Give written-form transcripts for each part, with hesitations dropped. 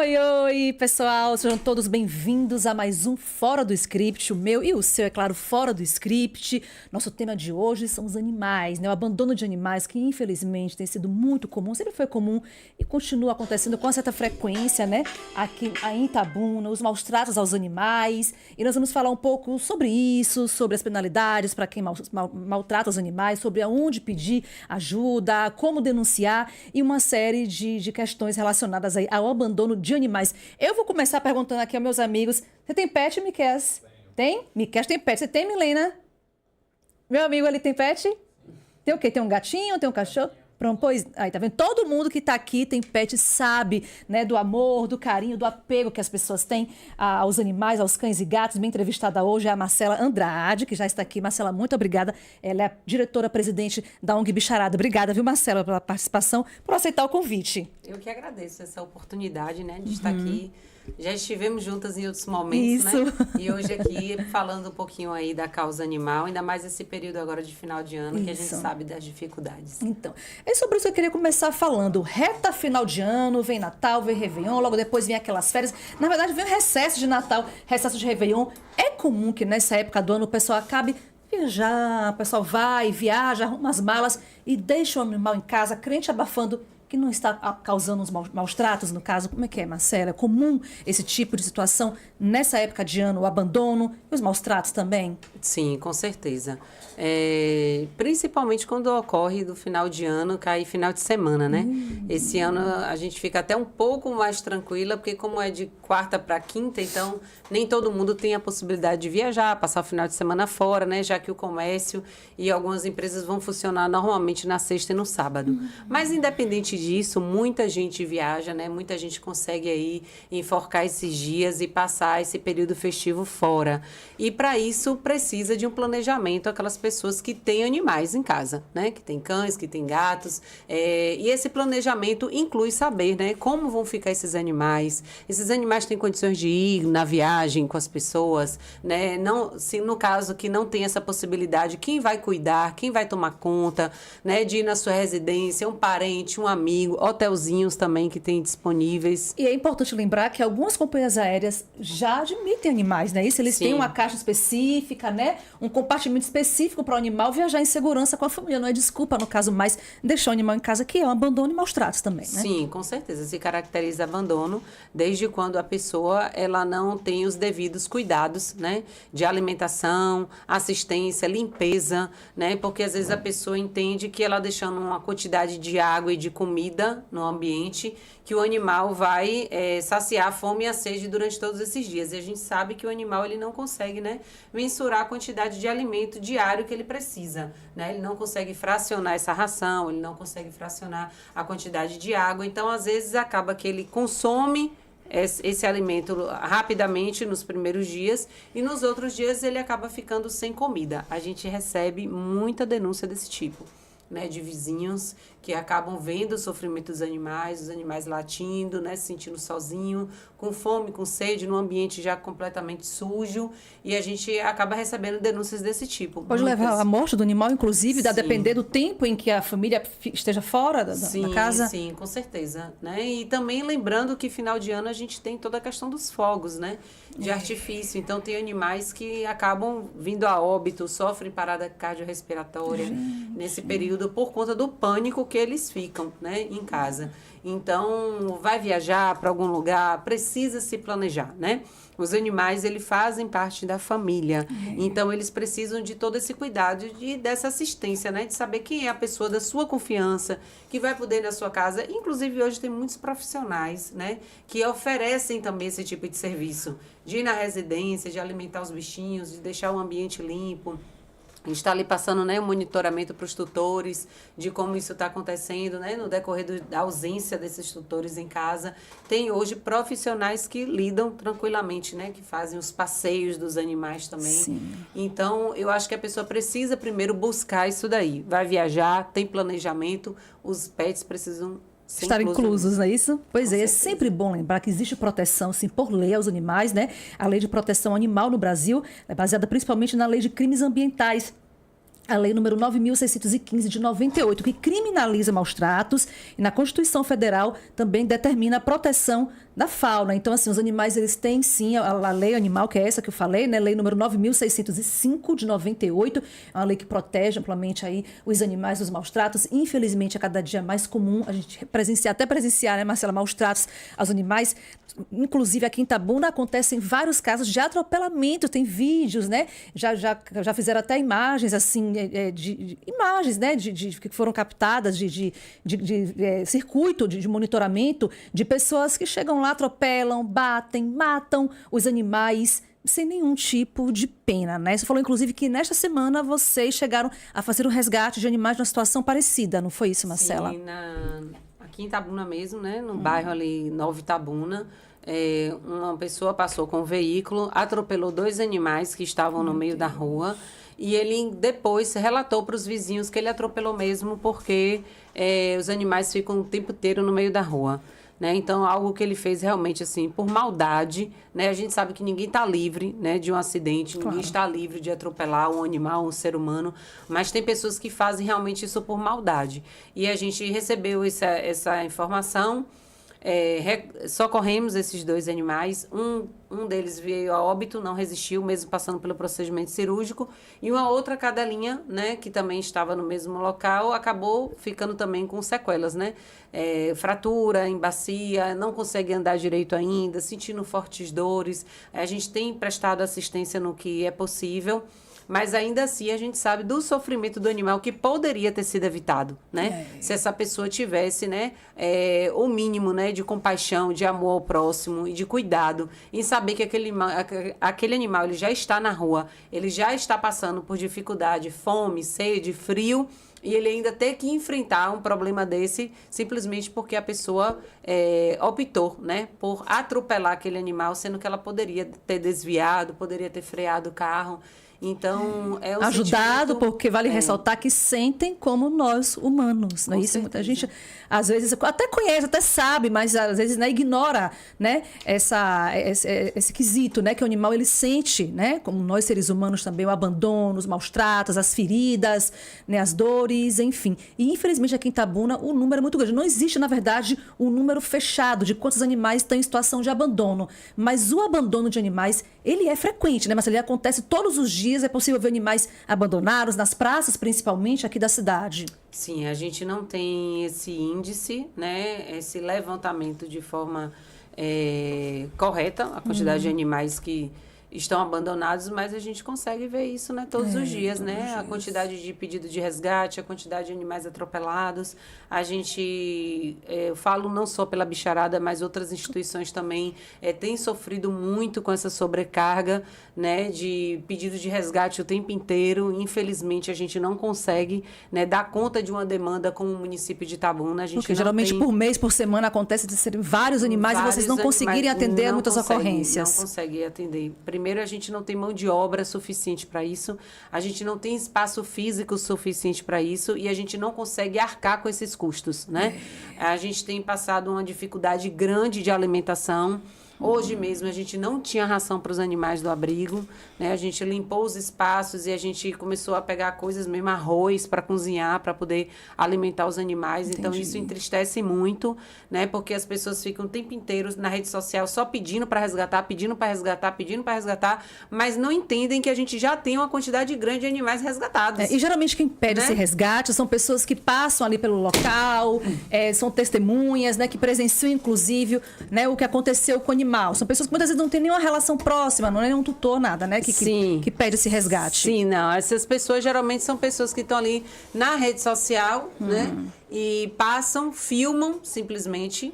Oi, oi, pessoal, sejam todos bem-vindos a mais um Fora do Script, o meu e o seu, é claro, Fora do Script. Nosso tema de hoje são os animais, né? O abandono de animais, que infelizmente tem sido muito comum, sempre foi comum e continua acontecendo com certa frequência, né? Aqui em Itabuna, os maus tratos aos animais. E nós vamos falar um pouco sobre isso, sobre as penalidades para quem maltrata os animais, sobre aonde pedir ajuda, como denunciar e uma série de questões relacionadas aí ao abandono de animais. Eu vou começar perguntando aqui aos meus amigos. Você tem pet, Miquel? Tem? Miquel tem pet. Você tem, Milena? Meu amigo, ele tem pet? Tem o quê? Tem um gatinho? Tem um cachorro? Pronto, pois, aí tá vendo? Todo mundo que tá aqui tem pet, sabe, né, do amor, do carinho, do apego que as pessoas têm aos animais, aos cães e gatos. Minha entrevistada hoje é a Marcela Andrade, que já está aqui. Marcela, muito obrigada. Ela é a diretora-presidente da ONG Bicharada. Obrigada, viu, Marcela, pela participação, por aceitar o convite. Eu que agradeço essa oportunidade, né, de estar aqui. Já estivemos juntas em outros momentos, Isso. né? E hoje aqui falando um pouquinho aí da causa animal, ainda mais esse período agora de final de ano, que a gente sabe das dificuldades. Então, é sobre isso que eu queria começar falando. Reta final de ano, vem Natal, vem Réveillon, logo depois vem aquelas férias. Na verdade, vem o recesso de Natal, recesso de Réveillon. É comum que nessa época do ano o pessoal acabe viajar, o pessoal vai, viaja, arruma as malas e deixa o animal em casa, crente abafando, que não está causando uns maus tratos, no caso. Como é que é, Marcela? É comum esse tipo de situação nessa época de ano, o abandono e os maus tratos também? Sim, com certeza. Principalmente quando ocorre do final de ano, cai final de semana, né? Esse ano a gente fica até um pouco mais tranquila, porque como é de quarta para quinta, então nem todo mundo tem a possibilidade de viajar, passar o final de semana fora, né? Já que o comércio e algumas empresas vão funcionar normalmente na sexta e no sábado. Mas independente disso, muita gente viaja, né? Muita gente consegue aí enforcar esses dias e passar esse período festivo fora. E para isso precisa de um planejamento, aquelas pessoas que têm animais em casa, né? Que têm cães, que têm gatos. E esse planejamento inclui saber, né? Como vão ficar esses animais. Esses animais têm condições de ir na viagem com as pessoas, né? Não, se no caso que não tem essa possibilidade, quem vai cuidar, quem vai tomar conta, né? De ir na sua residência, um parente, um amigo, hotelzinhos também que tem disponíveis. E é importante lembrar que algumas companhias aéreas já admitem animais, né? Isso, eles têm uma caixa específica, né? Um compartimento específico para o animal viajar em segurança com a família. Não é desculpa, no caso, mais deixar o animal em casa, que é um abandono e maus tratos também, né? Sim, com certeza. Se caracteriza abandono desde quando a pessoa ela não tem os devidos cuidados, né? De alimentação, assistência, limpeza, né? Porque às vezes a pessoa entende que ela deixando uma quantidade de água e de comida no ambiente, que o animal vai saciar a fome e a sede durante todos esses dias. E a gente sabe que o animal ele não consegue, né, mensurar a quantidade de alimento diário que ele precisa, né? Ele não consegue fracionar essa ração, ele não consegue fracionar a quantidade de água. Então, às vezes, acaba que ele consome esse alimento rapidamente nos primeiros dias e nos outros dias ele acaba ficando sem comida. A gente recebe muita denúncia desse tipo, né, de vizinhos que acabam vendo o sofrimento dos animais, os animais latindo, né, se sentindo sozinho, com fome, com sede, num ambiente já completamente sujo, e a gente acaba recebendo denúncias desse tipo. Pode levar à morte do animal, inclusive, a depender do tempo em que a família esteja fora da casa? Sim, com certeza, né? E também lembrando que final de ano a gente tem toda a questão dos fogos, né, de artifício. Então tem animais que acabam vindo a óbito, sofrem parada cardiorrespiratória nesse período por conta do pânico que eles ficam, né, em casa. Então, vai viajar para algum lugar, precisa se planejar, né? Os animais, eles fazem parte da família. Então, eles precisam de todo esse cuidado e dessa assistência, né? De saber quem é a pessoa da sua confiança, que vai poder ir na sua casa. Inclusive, hoje tem muitos profissionais, né? Que oferecem também esse tipo de serviço. De ir na residência, de alimentar os bichinhos, de deixar o ambiente limpo. A gente está ali passando, né, um monitoramento para os tutores de como isso está acontecendo, né, no decorrer da ausência desses tutores em casa. Tem hoje profissionais que lidam tranquilamente, né, que fazem os passeios dos animais também. Sim. Então, eu acho que a pessoa precisa primeiro buscar isso daí. Vai viajar, tem planejamento, os pets precisam estar inclusos, não é isso? Pois é sempre bom lembrar que existe proteção, sim, por lei aos animais, né? A lei de proteção animal no Brasil é baseada principalmente na lei de crimes ambientais. A lei número 9.615 de 98, que criminaliza maus tratos, e na Constituição Federal também determina a proteção da fauna. Então, assim, os animais, eles têm, sim, a lei animal, que é essa que eu falei, né? Lei número 9.605, de 98. É uma lei que protege amplamente aí os animais dos maus tratos. Infelizmente, é cada dia mais comum a gente presenciar, né, Marcela, maus tratos aos animais. Inclusive, aqui em Itabuna acontecem vários casos de atropelamento. Tem vídeos, né? Já fizeram até imagens, assim, imagens, né? Que foram captadas de circuito de monitoramento de pessoas que chegam lá, atropelam, batem, matam os animais sem nenhum tipo de pena, né? Você falou, inclusive, que nesta semana vocês chegaram a fazer um resgate de animais numa situação parecida, não foi isso, Marcela? Sim, aqui em Itabuna mesmo, né? No bairro ali, Nova Itabuna, uma pessoa passou com um veículo, atropelou 2 animais que estavam no meio da rua e ele depois relatou para os vizinhos que ele atropelou mesmo porque os animais ficam o tempo inteiro no meio da rua. Né? Então, algo que ele fez realmente assim, por maldade, né? A gente sabe que ninguém está livre, né, de um acidente, claro. Ninguém está livre de atropelar um animal, um ser humano, mas tem pessoas que fazem realmente isso por maldade. E a gente recebeu essa informação, socorremos esses 2 animais, um deles veio a óbito, não resistiu, mesmo passando pelo procedimento cirúrgico, e uma outra cadelinha, né, que também estava no mesmo local, acabou ficando também com sequelas, né, fratura em bacia, não consegue andar direito ainda, sentindo fortes dores. A gente tem prestado assistência no que é possível, mas ainda assim a gente sabe do sofrimento do animal que poderia ter sido evitado, né? Se essa pessoa tivesse, né, o mínimo, né, de compaixão, de amor ao próximo e de cuidado, em saber que aquele animal ele já está na rua, ele já está passando por dificuldade, fome, sede, frio, e ele ainda ter que enfrentar um problema desse simplesmente porque a pessoa optou, né, por atropelar aquele animal, sendo que ela poderia ter desviado, poderia ter freado o carro. Então, ajudado, porque vale ressaltar que sentem como nós humanos, não é isso? Muita gente, às vezes, até conhece, até sabe, mas às vezes, né, ignora, né, esse quesito, né, que o animal ele sente, né, como nós seres humanos também, o abandono, os maus tratos, as feridas, né, as dores, enfim. E infelizmente aqui em Itabuna o número é muito grande. Não existe, na verdade, um número fechado de quantos animais estão em situação de abandono, mas o abandono de animais, ele é frequente, né, mas ele acontece todos os dias. É possível ver animais abandonados nas praças, principalmente aqui da cidade. Sim, a gente não tem esse índice, né? Esse levantamento de forma correta, a quantidade de animais que estão abandonados, mas a gente consegue ver isso, né, todos os dias, né? A quantidade de pedido de resgate, a quantidade de animais atropelados. A gente, eu falo não só pela bicharada, mas outras instituições também têm sofrido muito com essa sobrecarga, né, de pedido de resgate o tempo inteiro. Infelizmente, a gente não consegue, né, dar conta de uma demanda como o município de Itabuna. Porque geralmente por mês, por semana, acontece de serem vários animais e vocês não conseguirem atender a muitas ocorrências. Não conseguem atender. Primeiro, a gente não tem mão de obra suficiente para isso, a gente não tem espaço físico suficiente para isso e a gente não consegue arcar com esses custos, né? A gente tem passado uma dificuldade grande de alimentação. Hoje mesmo a gente não tinha ração para os animais do abrigo, né? A gente limpou os espaços e a gente começou a pegar coisas mesmo, arroz para cozinhar, para poder alimentar os animais. Entendi. Então isso entristece muito, né? Porque as pessoas ficam o tempo inteiro na rede social só pedindo para resgatar, pedindo para resgatar, pedindo para resgatar, mas não entendem que a gente já tem uma quantidade grande de animais resgatados. E geralmente quem pede, né, esse resgate são pessoas que passam ali pelo local, são testemunhas, né, que presenciam inclusive, né, o que aconteceu com o animal. São pessoas que muitas vezes não têm nenhuma relação próxima, não é nenhum tutor, nada, né? Que pede esse resgate. Sim, não. Essas pessoas geralmente são pessoas que estão ali na rede social, né? E passam, filmam simplesmente,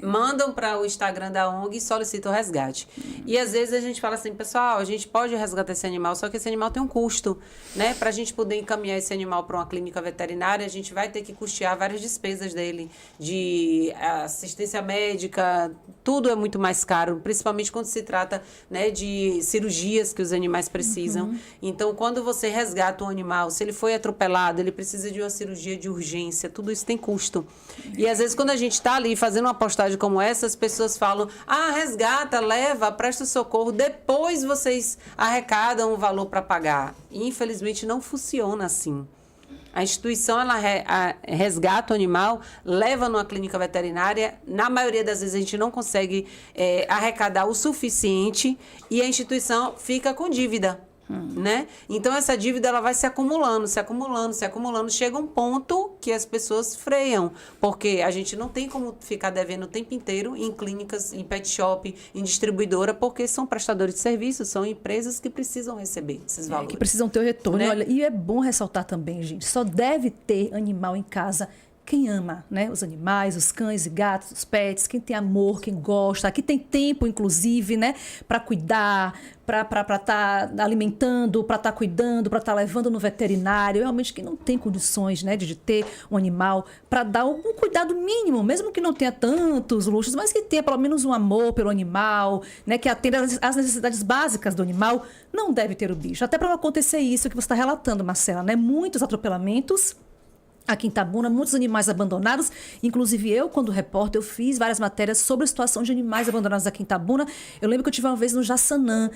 mandam para o Instagram da ONG e solicitam o resgate. E às vezes a gente fala assim, pessoal, a gente pode resgatar esse animal, só que esse animal tem um custo, né? Para a gente poder encaminhar esse animal para uma clínica veterinária, a gente vai ter que custear várias despesas dele, de assistência médica, tudo é muito mais caro, principalmente quando se trata, né, de cirurgias que os animais precisam. Então, quando você resgata um animal, se ele foi atropelado, ele precisa de uma cirurgia de urgência, tudo isso tem custo. E às vezes quando a gente está ali fazendo uma postagem como essa, as pessoas falam, resgata, leva, presta socorro, depois vocês arrecadam o valor para pagar. E infelizmente não funciona assim. A instituição, ela resgata o animal, leva numa clínica veterinária. Na maioria das vezes, a gente não consegue arrecadar o suficiente e a instituição fica com dívida. Né? Então, essa dívida ela vai se acumulando, se acumulando, se acumulando. Chega um ponto que as pessoas freiam, porque a gente não tem como ficar devendo o tempo inteiro em clínicas, em pet shop, em distribuidora, porque são prestadores de serviços, são empresas que precisam receber esses valores. Que precisam ter o retorno. Né? Olha, e é bom ressaltar também, gente, só deve ter animal em casa quem ama, né? Os animais, os cães e gatos, os pets, quem tem amor, quem gosta, que tem tempo, inclusive, né? Para cuidar, para estar alimentando, para estar cuidando, para estar levando no veterinário. Realmente quem não tem condições, né, de ter um animal para dar um cuidado mínimo, mesmo que não tenha tantos luxos, mas que tenha pelo menos um amor pelo animal, né? Que atenda às necessidades básicas do animal, não deve ter o bicho. Até para não acontecer isso que você está relatando, Marcela, né? Muitos atropelamentos aqui em Itabuna, muitos animais abandonados. Inclusive eu, quando repórter, eu fiz várias matérias sobre a situação de animais abandonados aqui em Itabuna. Eu lembro que eu tive uma vez no Jaçanã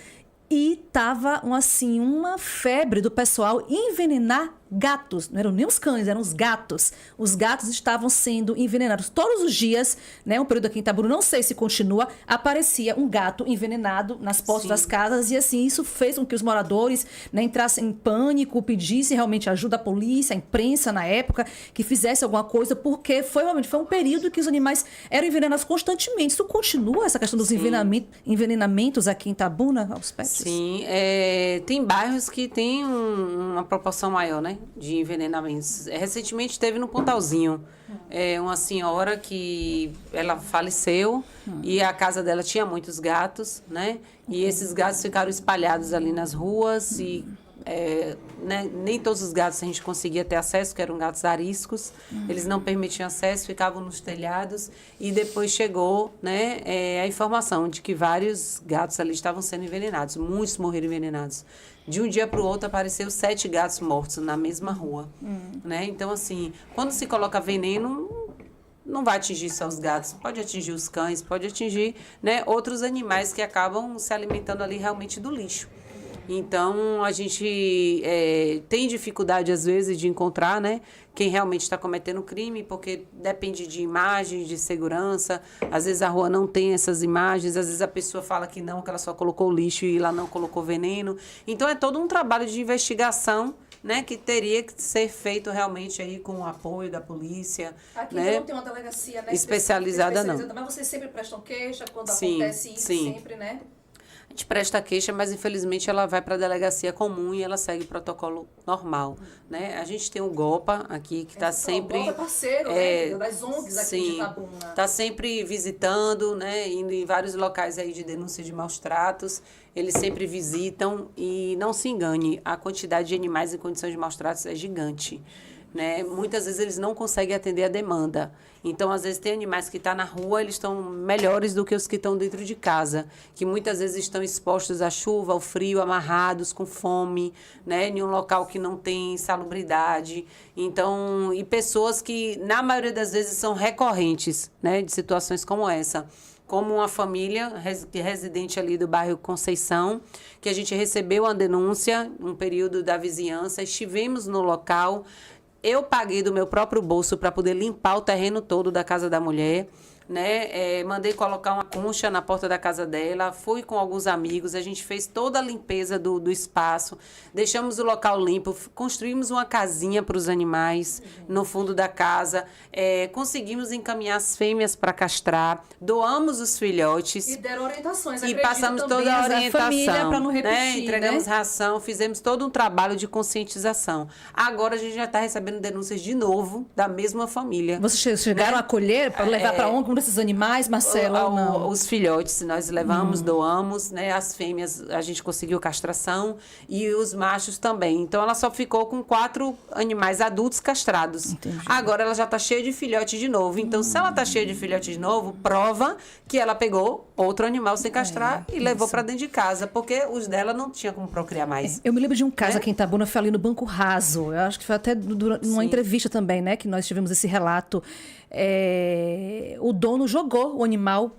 e tava assim, uma febre do pessoal envenenar gatos. Não eram nem os cães, eram os gatos. Os gatos estavam sendo envenenados todos os dias, né? Um período aqui em Itabuna, não sei se continua, aparecia um gato envenenado nas portas das casas e assim, isso fez com que os moradores, né, entrassem em pânico, pedissem realmente ajuda à polícia, à imprensa na época, que fizesse alguma coisa, porque foi um período que os animais eram envenenados constantemente. Isso continua, essa questão dos envenenamentos aqui em Itabuna, aos pets? Sim, tem bairros que tem uma proporção maior, né, de envenenamentos. Recentemente teve no Pontalzinho uma senhora que ela faleceu e a casa dela tinha muitos gatos, né? E esses gatos ficaram espalhados ali nas ruas e né, nem todos os gatos a gente conseguia ter acesso, porque eram gatos ariscos, eles não permitiam acesso, ficavam nos telhados e depois chegou, né, a informação de que vários gatos ali estavam sendo envenenados, muitos morreram envenenados. De um dia para o outro apareceu 7 gatos mortos na mesma rua, né? Então, assim, quando se coloca veneno, não vai atingir só os gatos, pode atingir os cães, pode atingir, né, outros animais que acabam se alimentando ali realmente do lixo. Então, a gente tem dificuldade, às vezes, de encontrar, né, quem realmente está cometendo crime, porque depende de imagens, de segurança. Às vezes, a rua não tem essas imagens. Às vezes, a pessoa fala que não, que ela só colocou lixo e lá não colocou veneno. Então, é todo um trabalho de investigação, né, que teria que ser feito realmente aí com o apoio da polícia. Aqui né? não tem uma delegacia, né, especializada, não. Mas vocês sempre prestam queixa quando Sim, acontece isso, sim. sempre, né? A gente presta queixa, mas infelizmente ela vai para a delegacia comum e ela segue o protocolo normal, né? A gente tem o GOPA aqui que está sempre... O GOPA é parceiro, né, das ONGs aqui de Itabuna. Está sempre visitando, né, indo em vários locais aí de denúncia de maus tratos. Eles sempre visitam e não se engane, a quantidade de animais em condições de maus tratos é gigante. Né? Muitas vezes eles não conseguem atender a demanda. Então, às vezes, tem animais que estão na rua, eles estão melhores do que os que estão dentro de casa, que muitas vezes estão expostos à chuva, ao frio, amarrados, com fome, né? Em um local que não tem salubridade. Então, e pessoas que, na maioria das vezes, são recorrentes, né, de situações como essa. Como uma família residente ali do bairro Conceição, que a gente recebeu uma denúncia, um período da vizinhança, estivemos no local. Eu paguei do meu próprio bolso para poder limpar o terreno todo da casa da mulher, né? Mandei colocar uma concha na porta da casa dela, fui com alguns amigos, a gente fez toda a limpeza do espaço, deixamos o local limpo, construímos uma casinha para os animais no fundo da casa, conseguimos encaminhar as fêmeas para castrar, doamos os filhotes. E deram orientações, e passamos toda a orientação, para não repetir, né? Entregamos né? ração, fizemos todo um trabalho de conscientização. Agora a gente já está recebendo denúncias de novo da mesma família. Vocês chegaram, né, a acolher para levar para onde esses animais, Marcela, ou não? Os filhotes nós levamos, doamos, né? As fêmeas a gente conseguiu castração e os machos também. Então ela só ficou com 4 animais adultos castrados. Entendi. Agora ela já está cheia de filhote de novo. Então se ela está cheia de filhote de novo, prova que ela pegou outro animal sem castrar e levou para dentro de casa, porque os dela não tinha como procriar mais. Eu me lembro de um caso aqui em Itabuna, foi ali no Banco Raso. Eu acho que foi até numa entrevista também, né, que nós tivemos esse relato. O dono jogou o animal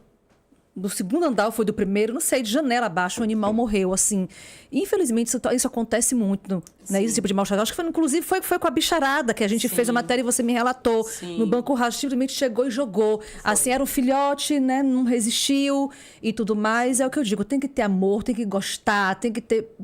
do segundo andar, ou foi do primeiro, não sei, de janela abaixo, o animal morreu, assim. Infelizmente, isso acontece muito, né? Esse tipo de maus tratos. Acho que inclusive foi com a bicharada que a gente fez a matéria e você me relatou. No banco raso, simplesmente chegou e jogou. Assim, era um filhote, né? Não resistiu e tudo mais. É o que eu digo, tem que ter amor, tem que gostar, tem que ter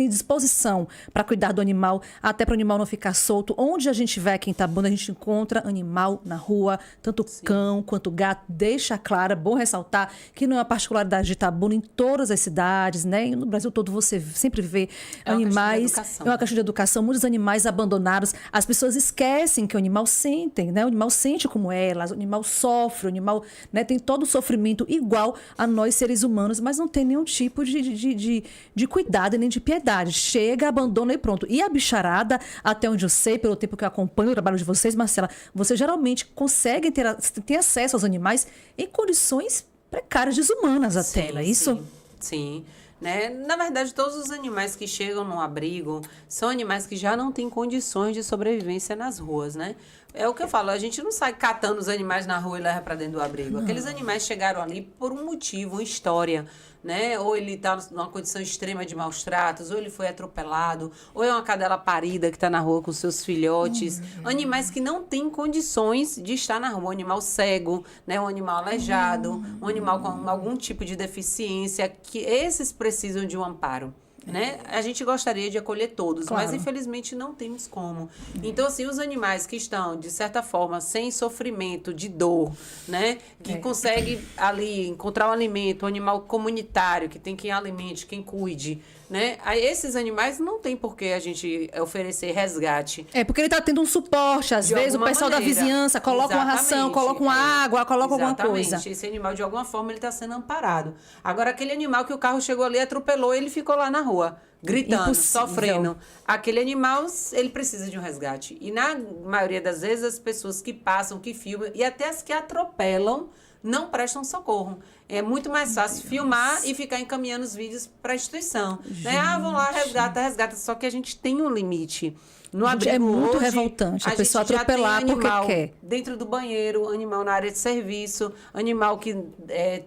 disposição para cuidar do animal, até para o animal não ficar solto. Onde a gente vai aqui em Itabuna, a gente encontra animal na rua, tanto cão quanto gato. Deixa claro, é bom ressaltar que não é uma particularidade de Itabuna, em todas as cidades, né? E no Brasil todo você sempre vê animais. É uma questão de educação, muitos animais abandonados. As pessoas esquecem que o animal sente, né? O animal sente como elas, o animal sofre, o animal, né, tem todo o sofrimento igual a nós seres humanos, mas não tem nenhum tipo de cuidado nem de piedade. Chega, abandona e pronto. E a bicharada, até onde eu sei, pelo tempo que eu acompanho o trabalho de vocês, Marcela, vocês geralmente conseguem ter acesso aos animais em condições precárias, desumanas até, não é isso? Sim. Né? Na verdade, todos os animais que chegam no abrigo são animais que já não têm condições de sobrevivência nas ruas, né? É o que eu falo, a gente não sai catando os animais na rua e leva para dentro do abrigo. Não. Aqueles animais chegaram ali por um motivo, uma história, né? Ou ele está numa condição extrema de maus tratos, ou ele foi atropelado, ou é uma cadela parida que está na rua com seus filhotes. Animais que não têm condições de estar na rua. Um animal cego, né? Um animal aleijado, um animal com algum tipo de deficiência, que esses precisam de um amparo. Né? A gente gostaria de acolher todos, claro, mas infelizmente não temos como. Então, assim, os animais que estão, de certa forma, sem sofrimento, de dor, né? Que consegue ali encontrar um alimento, um animal comunitário, que tem quem alimente, quem cuide, né? Aí, esses animais não tem por que a gente oferecer resgate. É, porque ele está tendo um suporte, às vezes o pessoal da vizinhança coloca uma ração, coloca uma água, coloca alguma coisa. Esse animal, de alguma forma, ele está sendo amparado. Agora, aquele animal que o carro chegou ali, atropelou, ele ficou lá na rua, gritando, sofrendo. Aquele animal, ele precisa de um resgate. E na maioria das vezes, as pessoas que passam, que filmam, e até as que atropelam, não prestam socorro. É muito mais fácil filmar e ficar encaminhando os vídeos para a instituição. Né? Vão lá, resgata. Só que a gente tem um limite. No abrigo, é muito hoje, revoltante a pessoa atropelar porque quer. Dentro do banheiro, animal na área de serviço, animal que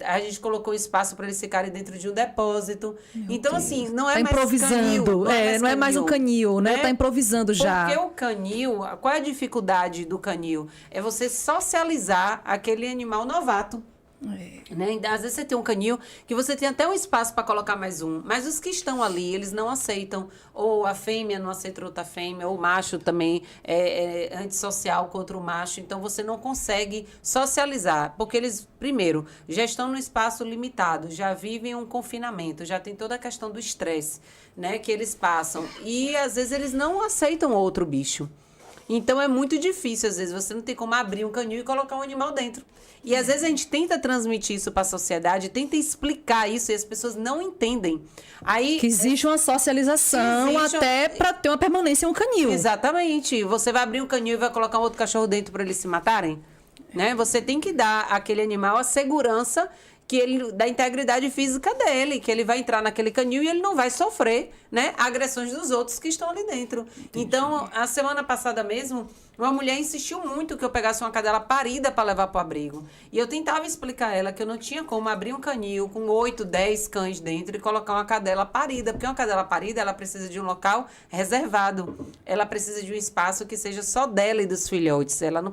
a gente colocou espaço para eles ficarem dentro de um depósito. Então, assim, não é mais improvisando. Canil. Não é mais um canil, né? Tá improvisando já. Porque o canil, qual é a dificuldade do canil? É você socializar aquele animal novato. Né? Às vezes você tem um canil que você tem até um espaço para colocar mais um, mas os que estão ali, eles não aceitam, ou a fêmea não aceita outra fêmea, ou o macho também é antissocial contra o macho, então você não consegue socializar, porque eles, primeiro, já estão no espaço limitado, já vivem um confinamento, já tem toda a questão do estresse, né, que eles passam, e às vezes eles não aceitam outro bicho. Então é muito difícil, às vezes, você não tem como abrir um canil e colocar um animal dentro. E às vezes a gente tenta transmitir isso para a sociedade, tenta explicar isso e as pessoas não entendem. Aí, que existe uma socialização até para ter uma permanência em um canil. Exatamente. Você vai abrir um canil e vai colocar um outro cachorro dentro para eles se matarem? Né? Você tem que dar àquele animal a segurança da integridade física dele, que ele vai entrar naquele canil e ele não vai sofrer, né, agressões dos outros que estão ali dentro. Entendi. Então, a semana passada mesmo, uma mulher insistiu muito que eu pegasse uma cadela parida para levar para o abrigo. E eu tentava explicar a ela que eu não tinha como abrir um canil com 8, 10 cães dentro e colocar uma cadela parida, porque uma cadela parida, ela precisa de um local reservado. Ela precisa de um espaço que seja só dela e dos filhotes. Ela não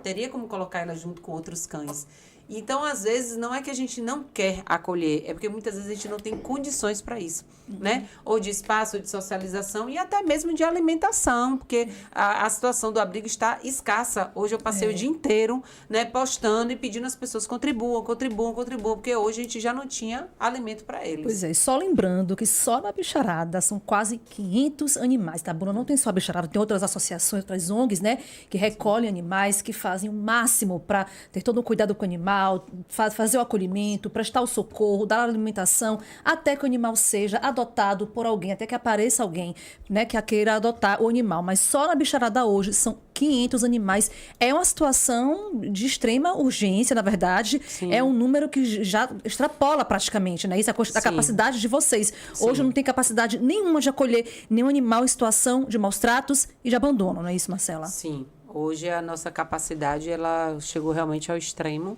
teria como colocar ela junto com outros cães. Então, às vezes, não é que a gente não quer acolher, é porque muitas vezes a gente não tem condições para isso, né? Ou de espaço, ou de socialização e até mesmo de alimentação, porque a situação do abrigo está escassa. Hoje eu passei o dia inteiro, né, postando e pedindo às pessoas contribuam, porque hoje a gente já não tinha alimento para eles. Pois é, só lembrando que só na bicharada são quase 500 animais, tá, Bruna? Não tem só a bicharada, tem outras associações, outras ONGs, né, que recolhem animais, que fazem o máximo para ter todo o cuidado com o animal, fazer o acolhimento, prestar o socorro, dar a alimentação, até que o animal seja adotado por alguém, até que apareça alguém, né, que queira adotar o animal. Mas só na bicharada hoje são 500 animais. É uma situação de extrema urgência, na verdade. Sim. É um número que já extrapola praticamente, né? Isso é a capacidade de vocês. Sim. Hoje não tem capacidade nenhuma de acolher nenhum animal em situação de maus tratos e de abandono, não é isso, Marcela? Sim. Hoje a nossa capacidade, ela chegou realmente ao extremo,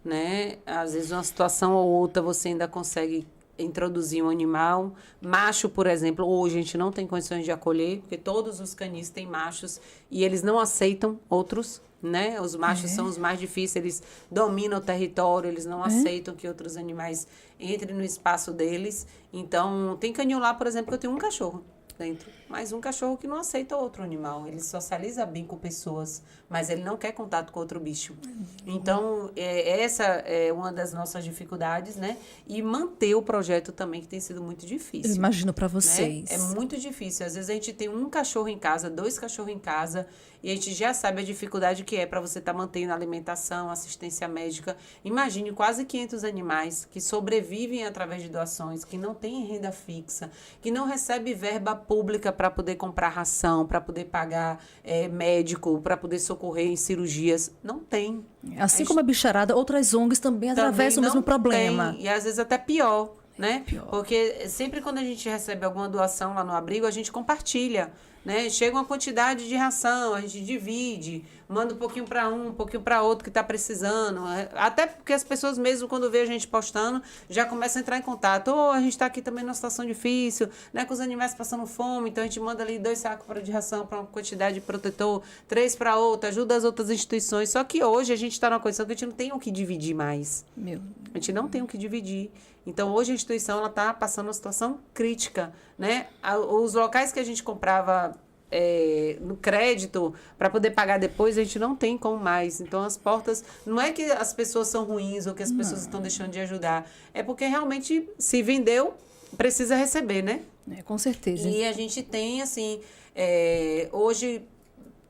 né? Às vezes uma situação ou outra você ainda consegue introduzir um animal. Macho, por exemplo, hoje a gente não tem condições de acolher, porque todos os canis têm machos e eles não aceitam outros, né? Os machos são os mais difíceis, eles dominam o território, eles não aceitam que outros animais entrem no espaço deles. Então, tem canil lá, por exemplo, que eu tenho um cachorro dentro, mas um cachorro que não aceita outro animal. Ele socializa bem com pessoas, mas ele não quer contato com outro bicho. Então, essa é uma das nossas dificuldades, né? E manter o projeto também, que tem sido muito difícil. Eu imagino para Né? vocês. É muito difícil. Às vezes a gente tem um cachorro em casa, 2 cachorros em casa, e a gente já sabe a dificuldade que é para você estar mantendo a alimentação, assistência médica. Imagine quase 500 animais que sobrevivem através de doações, que não têm renda fixa, que não recebem verba pública para poder comprar ração, para poder pagar médico, para poder socorrer em cirurgias. Não tem. Assim como a bicharada, outras ONGs também atravessam o mesmo problema. Tem, e às vezes até pior, né? Pior. Porque sempre quando a gente recebe alguma doação lá no abrigo, a gente compartilha, né? Chega uma quantidade de ração, a gente divide, manda um pouquinho para um pouquinho para outro que está precisando. Até porque as pessoas mesmo, quando vê a gente postando, já começam a entrar em contato. A gente está aqui também numa situação difícil, né? Com os animais passando fome, então a gente manda ali 2 sacos de ração para uma quantidade de protetor, 3 para outra, ajuda as outras instituições. Só que hoje a gente está numa condição que a gente não tem o que dividir mais. A gente não tem o que dividir. Então, hoje a instituição está passando uma situação crítica, né? Os locais que a gente comprava no crédito para poder pagar depois, a gente não tem como mais. Então, as portas... Não é que as pessoas são ruins ou que as pessoas estão deixando de ajudar. É porque realmente, se vendeu, precisa receber, né? Com certeza. E a gente tem, assim... hoje...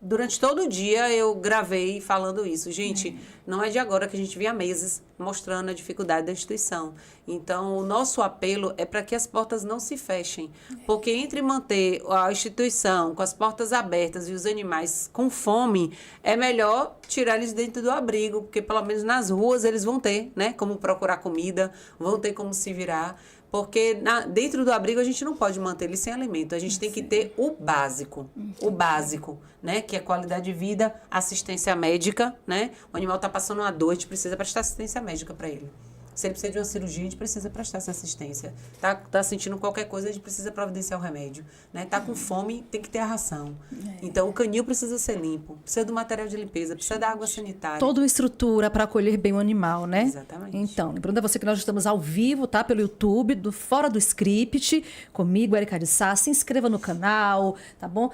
Durante todo o dia eu gravei falando isso. Gente, não é de agora que a gente vem há meses mostrando a dificuldade da instituição. Então, o nosso apelo é para que as portas não se fechem. Porque entre manter a instituição com as portas abertas e os animais com fome, é melhor tirar eles dentro do abrigo. Porque pelo menos nas ruas eles vão ter, né? Como procurar comida, vão ter como se virar. Porque dentro do abrigo a gente não pode manter ele sem alimento. A gente tem que ter o básico, né? Que é qualidade de vida, assistência médica, né? O animal está passando uma dor, a gente precisa prestar assistência médica para ele. Se ele precisa de uma cirurgia, a gente precisa prestar essa assistência. Tá sentindo qualquer coisa, a gente precisa providenciar o remédio. Né? Tá com fome, tem que ter a ração. Então, o canil precisa ser limpo, precisa do material de limpeza, precisa da água sanitária. Toda uma estrutura para acolher bem o animal, né? Exatamente. Então, lembrando a você que nós estamos ao vivo, tá? Pelo YouTube, do Fora do Script, comigo, Érica de Sá. Se inscreva no canal, tá bom?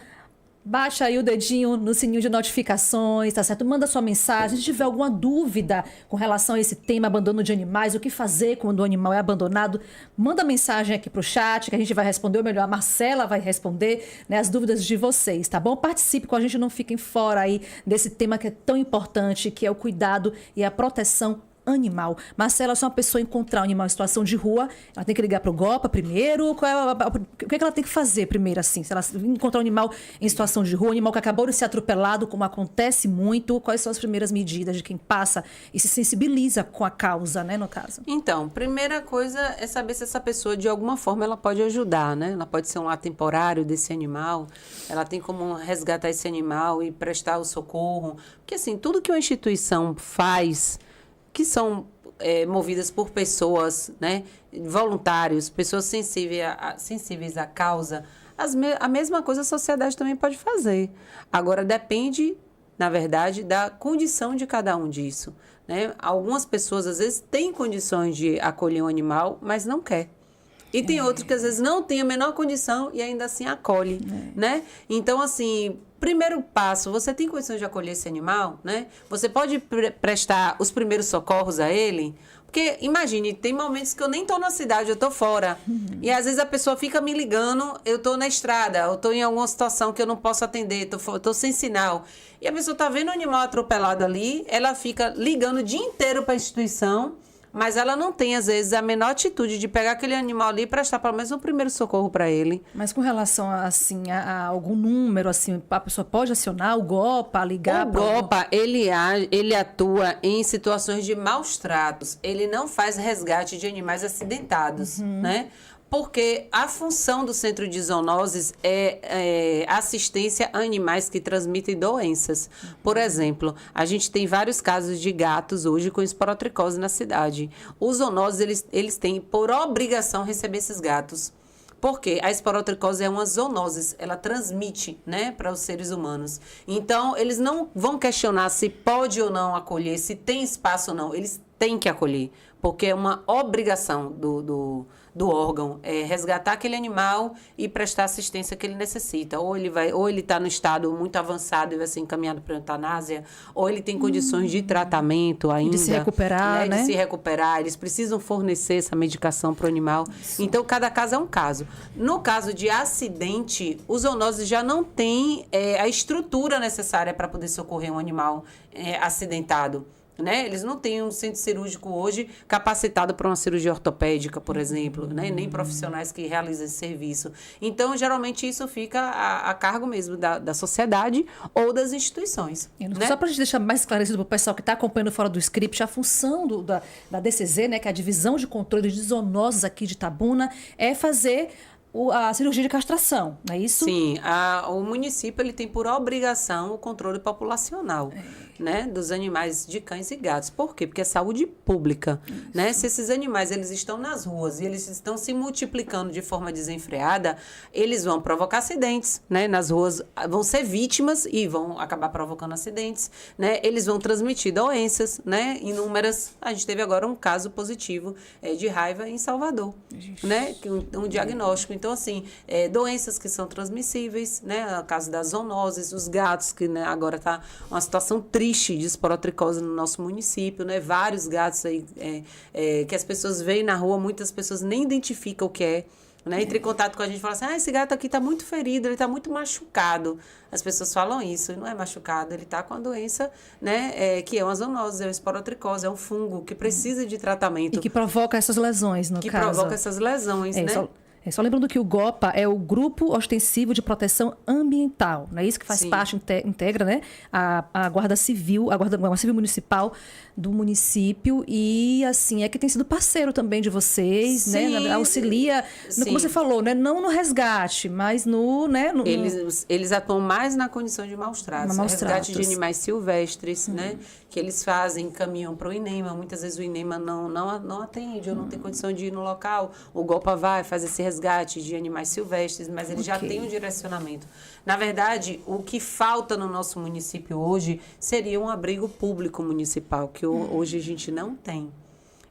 Baixa aí o dedinho no sininho de notificações, tá certo? Manda sua mensagem. Se tiver alguma dúvida com relação a esse tema, abandono de animais, o que fazer quando o animal é abandonado, manda mensagem aqui pro chat que a gente vai responder, ou melhor, a Marcela vai responder, né, as dúvidas de vocês, tá bom? Participe com a gente, não fiquem fora aí desse tema que é tão importante, que é o cuidado e a proteção animal. Marcela, se uma pessoa encontrar um animal em situação de rua, ela tem que ligar para o GOPA primeiro? O que é que ela tem que fazer primeiro, assim? Se ela encontrar um animal em situação de rua, um animal que acabou de ser atropelado, como acontece muito, quais são as primeiras medidas de quem passa e se sensibiliza com a causa, né, no caso? Então, primeira coisa é saber se essa pessoa, de alguma forma, ela pode ajudar, né? Ela pode ser um lar temporário desse animal, ela tem como resgatar esse animal e prestar o socorro. Porque, assim, tudo que uma instituição faz, que são movidas por pessoas, né, voluntários, pessoas sensíveis à causa, a mesma coisa a sociedade também pode fazer. Agora, depende, na verdade, da condição de cada um disso. Né? Algumas pessoas, às vezes, têm condições de acolher um animal, mas não quer. E tem outros que, às vezes, não têm a menor condição e ainda assim acolhe, né? Então, assim, primeiro passo, você tem condições de acolher esse animal, né? Você pode prestar os primeiros socorros a ele? Porque, imagine, tem momentos que eu nem estou na cidade, eu estou fora. E, às vezes, a pessoa fica me ligando, eu estou na estrada, eu estou em alguma situação que eu não posso atender, estou sem sinal. E a pessoa está vendo o animal atropelado ali, ela fica ligando o dia inteiro para a instituição, mas ela não tem, às vezes, a menor atitude de pegar aquele animal ali e prestar pelo menos um primeiro socorro para ele. Mas com relação assim, a algum número, assim, a pessoa pode acionar o GOPA, ligar? O GOPA, ele atua em situações de maus tratos. Ele não faz resgate de animais acidentados, né? Porque a função do centro de zoonoses é assistência a animais que transmitem doenças. Por exemplo, a gente tem vários casos de gatos hoje com esporotricose na cidade. Os zoonoses, eles têm por obrigação receber esses gatos. Porque a esporotricose é uma zoonose, ela transmite, né, para os seres humanos. Então, eles não vão questionar se pode ou não acolher, se tem espaço ou não. Eles têm que acolher, porque é uma obrigação do órgão, resgatar aquele animal e prestar a assistência que ele necessita. Ou ele está no estado muito avançado e vai ser encaminhado para a eutanásia, ou ele tem condições de tratamento ainda. De se recuperar, né? De se recuperar. Eles precisam fornecer essa medicação para o animal. Isso. Então, cada caso é um caso. No caso de acidente, os zoonoses já não têm a estrutura necessária para poder socorrer um animal acidentado. Né? Eles não têm um centro cirúrgico hoje capacitado para uma cirurgia ortopédica, por exemplo, né? Nem profissionais que realizam esse serviço. Então, geralmente, isso fica a cargo mesmo da sociedade ou das instituições. Né? Só para a gente deixar mais esclarecido para o pessoal que está acompanhando fora do script, a função da DCZ, né, que é a Divisão de Controle de Zoonoses aqui de Itabuna, é fazer a cirurgia de castração, não é isso? Sim, o município ele tem por obrigação o controle populacional, né, dos animais de cães e gatos. Por quê? Porque é saúde pública, né? Se esses animais eles estão nas ruas e eles estão se multiplicando de forma desenfreada, eles vão provocar acidentes, né? Nas ruas vão ser vítimas e vão acabar provocando acidentes, né? Eles vão transmitir doenças, né? Inúmeras. A gente teve agora um caso positivo de raiva em Salvador, né? Um diagnóstico. Então, assim, doenças que são transmissíveis, né? No caso das zoonoses, os gatos, que, né, agora está uma situação triste de esporotricose no nosso município, né? Vários gatos aí que as pessoas veem na rua, muitas pessoas nem identificam o que é. Né? Entra em contato com a gente e fala assim, esse gato aqui está muito ferido, ele está muito machucado. As pessoas falam isso, não é machucado, ele está com a doença, né, que é uma zoonose, é uma esporotricose, é um fungo que precisa de tratamento. E que provoca essas lesões, no caso. Que provoca essas lesões, né? Só lembrando que o GOPA é o Grupo Ostensivo de Proteção Ambiental, não é isso que faz Sim. parte, integra, né, a Guarda Civil, a Guarda Civil Municipal do município e, assim, é que tem sido parceiro também de vocês, Sim. né, auxilia, como você falou, né, não no resgate, mas Eles atuam mais na condição de maus-tratos, resgate de animais silvestres, né, que eles fazem, caminham para o INEMA, muitas vezes o INEMA não atende, ou não tem condição de ir no local, o GOPA vai, faz esse resgate de animais silvestres, mas ele já tem um direcionamento. Na verdade, o que falta no nosso município hoje seria um abrigo público municipal, que hoje a gente não tem.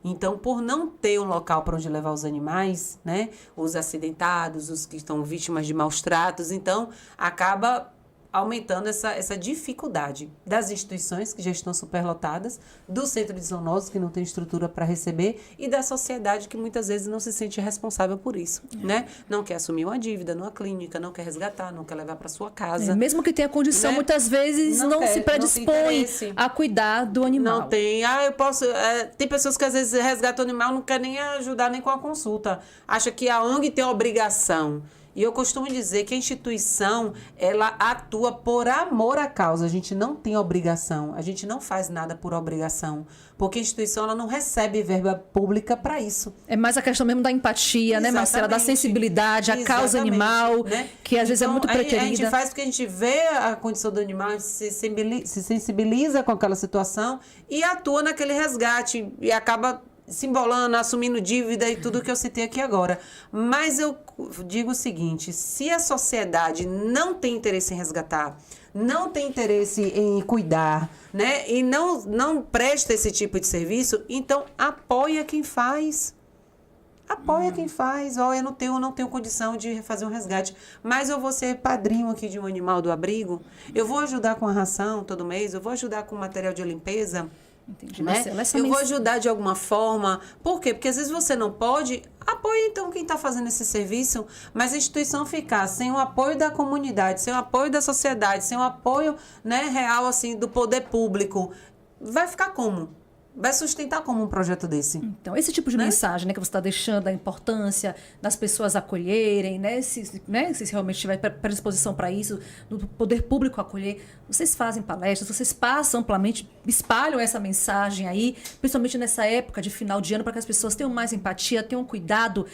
Então, por não ter um local para onde levar os animais, né, os acidentados, os que estão vítimas de maus tratos, então acaba aumentando essa dificuldade das instituições, que já estão superlotadas, do centro de zoonoses, que não tem estrutura para receber, e da sociedade, que muitas vezes não se sente responsável por isso, né? Não quer assumir uma dívida numa clínica, não quer resgatar, não quer levar para sua casa. Mesmo que tenha condição, né? Muitas vezes não se predispõe a cuidar do animal. Não tem. Eu posso... tem pessoas que às vezes resgatam o animal, não quer nem ajudar nem com a consulta. Acha que a ONG tem a obrigação. E eu costumo dizer que a instituição, ela atua por amor à causa. A gente não tem obrigação. A gente não faz nada por obrigação. Porque a instituição, ela não recebe verba pública para isso. É mais a questão mesmo da empatia, exatamente, né, Marcela? Da sensibilidade, a causa animal, né? Que às vezes é muito preterida. A gente faz porque a gente vê a condição do animal, a gente se sensibiliza com aquela situação e atua naquele resgate e acaba se embolando, assumindo dívida e tudo que eu citei aqui agora. Mas eu digo o seguinte, se a sociedade não tem interesse em resgatar, não tem interesse em cuidar, né, e não presta esse tipo de serviço, então apoia quem faz. Apoia quem faz. Eu não tenho condição de fazer um resgate, mas eu vou ser padrinho aqui de um animal do abrigo, eu vou ajudar com a ração todo mês, eu vou ajudar com material de limpeza. Entendi. Né? Eu vou ajudar de alguma forma. Por quê? Porque às vezes você não pode, apoia então quem está fazendo esse serviço, mas a instituição ficar sem o apoio da comunidade, sem o apoio da sociedade, sem o apoio, né, real assim, do poder público, vai ficar como? vai sustentar como um projeto desse? Então, esse tipo de mensagem, né, que você está deixando, a importância das pessoas acolherem, se realmente tiver predisposição para isso, do poder público acolher, vocês fazem palestras, vocês passam amplamente, espalham essa mensagem aí, principalmente nessa época de final de ano, para que as pessoas tenham mais empatia, tenham cuidado